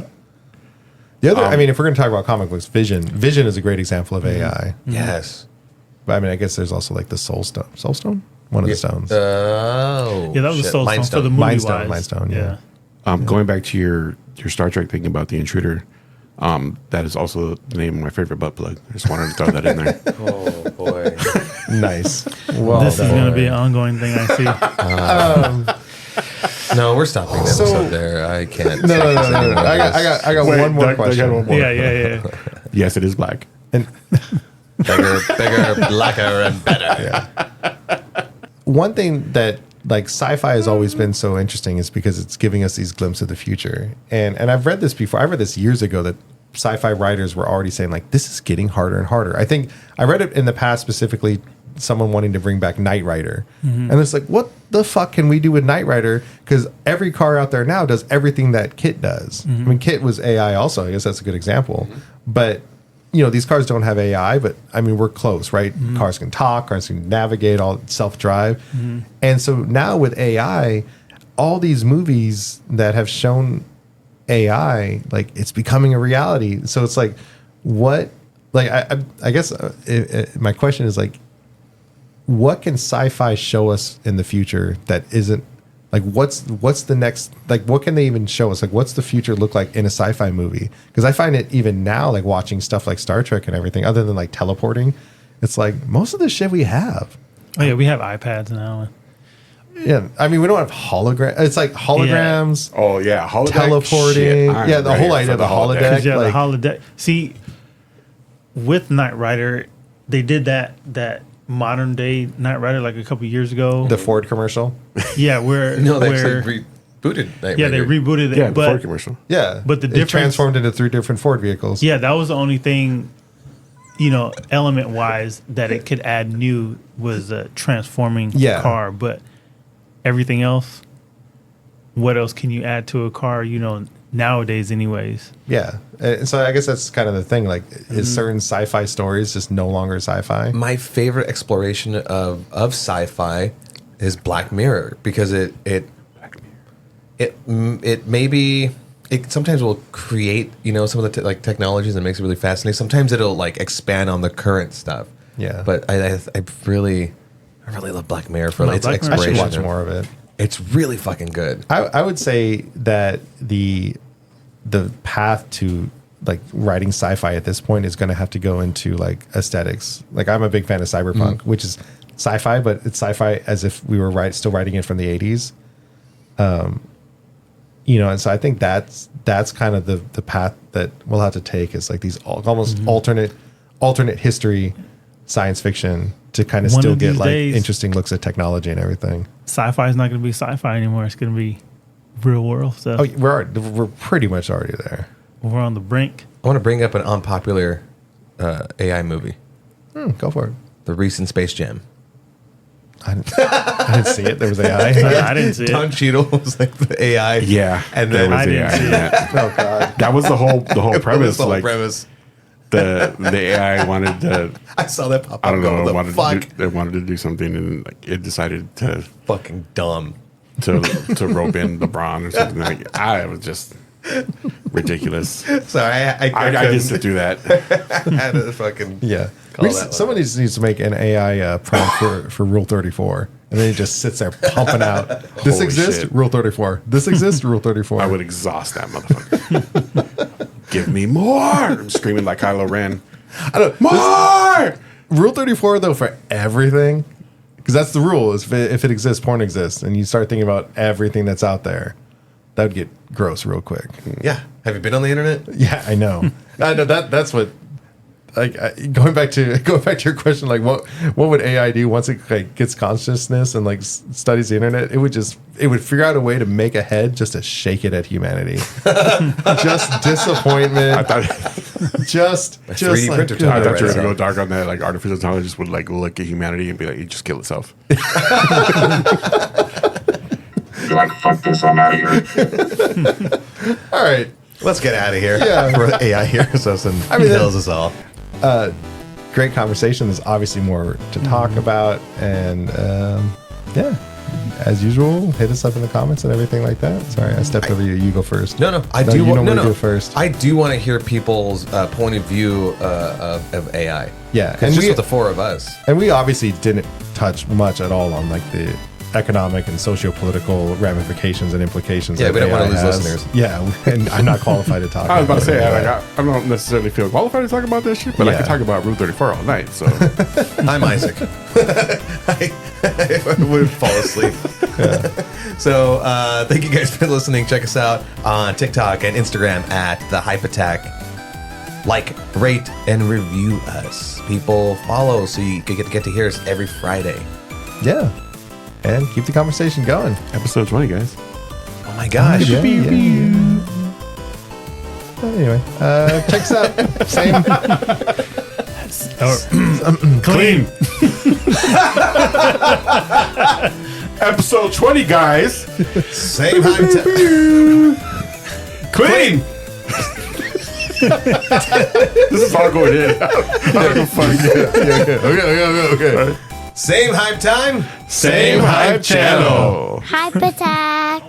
The other, I mean, if we're going to talk about comic books, Vision is a great example of AI. Yes. But I mean, I guess there's also like the Soul Stone. Soul Stone? One of the stones. Oh. Yeah, that was shit. a soul Mind stone for the Stone. movie Mind Stone, wise. Mind Stone, yeah. Going back to your Star Trek thing about the intruder, that is also the name of my favorite butt plug. I just wanted to throw that in there. Oh boy. Nice. Well, This is going to be an ongoing thing, I see. No, we're stopping the episode there. I can't. No. I got one more question. one more. Yeah. Yes, it is black. And Bigger, blacker, and better. one thing that like sci-fi has always been so interesting is because it's giving us these glimpses of the future. And I've read this before. I read this years ago that sci-fi writers were already saying like this is getting harder and harder. I think I read it in the past, specifically someone wanting to bring back Knight Rider. And it's like, what the fuck can we do with Knight Rider? Because every car out there now does everything that Kit does. I mean, Kit was AI also. I guess that's a good example. But these cars don't have AI, but I mean, we're close, right? Cars can talk, cars can navigate, all self-drive. And so now with AI, all these movies that have shown AI, like it's becoming a reality. So it's like, what, like, I guess my question is like, what can sci-fi show us in the future that isn't like what's the next, like what can they even show us, like what's the future look like in a sci-fi movie? Because I find it even now, like watching stuff like Star Trek and everything, other than like teleporting, it's like most of the shit we have. Oh yeah, we have iPads now. Yeah, I mean we don't have hologram. It's like holograms. Oh yeah, holodeck. Teleporting. Shit, I'm Yeah, the ready whole for idea of the holodeck. Because you have like- the holodeck. See, with Knight Rider, they did that modern day Knight Rider like a couple years ago. The Ford commercial. Yeah, where No, they where actually rebooted Knight yeah they Rider. rebooted it. Yeah, the but Ford commercial. Yeah, But the it difference- transformed into 3 different Ford vehicles. yeah, that was the only thing, element wise that it could add new was a transforming Yeah. car. But everything else, what else can you add to a car? Nowadays, anyways. Yeah. And so I guess that's kind of the thing. Like, is certain sci-fi stories just no longer sci-fi? My favorite exploration of sci-fi is Black Mirror because it maybe it sometimes will create some of the technologies and makes it really fascinating. Sometimes it'll like expand on the current stuff. Yeah. But I really love Black Mirror for its Black Mirror- I should exploration. watch more of it. It's really fucking good. I would say that the path to like writing sci-fi at this point is going to have to go into like aesthetics. Like I'm a big fan of cyberpunk, which is sci-fi, but it's sci-fi as if we were still writing it from the 80s. And so I think that's kind of the path that we'll have to take is like these almost alternate history science fiction to kind of One still of get these like days- interesting looks at technology and everything. Sci-fi is not going to be sci-fi anymore. It's going to be real world stuff. Oh, we're pretty much already there. We're on the brink. I want to bring up an unpopular AI movie, Go for it. the recent Space Jam. I didn't see it. There was AI. I didn't see Don it. Cheadle was like the AI. Yeah, and there then was I didn't AI see in it. that. Oh God. That was the whole That was premise. the whole Like premise. the AI wanted to. I saw that pop up. I don't know. Go, They wanted to do something, and like, it decided to fucking dumb. to rope in LeBron or something. Like, I was just ridiculous. Sorry, I used to do that. I had to fucking Somebody needs to make an AI prompt for Rule 34, and then he just sits there pumping out. This Holy exists, shit. Rule 34. This exists, Rule 34. I would exhaust that motherfucker. Give me more! I'm screaming like Kylo Ren. More! Rule 34 though for everything, because that's the rule. Is if it exists, porn exists, and you start thinking about everything that's out there, that would get gross real quick. Yeah. Have you been on the internet? Yeah, I know. I know that's what. Like going back to your question, like what would AI do once it like gets consciousness and like studies the internet? It would figure out a way to make a head just to shake it at humanity. Just disappointment. I thought 3D like, printer good you were Right, going to so- go dark on that. Like, artificial intelligence would like look at humanity and be like, "You just kill itself." Be like, fuck this, I'm out of here. All right. Let's get out of here. Yeah. Before AI hears us and kills us all. Great conversation. There's obviously more to talk about, and yeah, as usual, hit us up in the comments and everything like that. Sorry, I stepped over you. You go first. No, I No, do. you want normally no, do it first. I do want to hear people's point of view of AI. Yeah, and and just we- with the four of us. And we obviously didn't touch much at all on like the economic and socio-political ramifications and implications. Yeah, that we don't AI wanna lose has. listeners. Yeah, and I'm not qualified to talk. I was about to say, about like, I don't necessarily feel qualified to talk about this shit, but I Yeah. can talk about Rule 34 all night. So I'm Isaac. I would fall asleep. So thank you guys for listening. Check us out on TikTok and Instagram at The Hype Attack. Like, rate, and review us. People, follow so you can get to hear us every Friday. Yeah, and keep the conversation going. episode 20, guys. Oh my gosh. Yeah. Anyway, check us out. Same. Clean. Episode 20, guys. Same time. Clean. This is all going in. Okay. Same hype time. Same hype channel. Hype attack.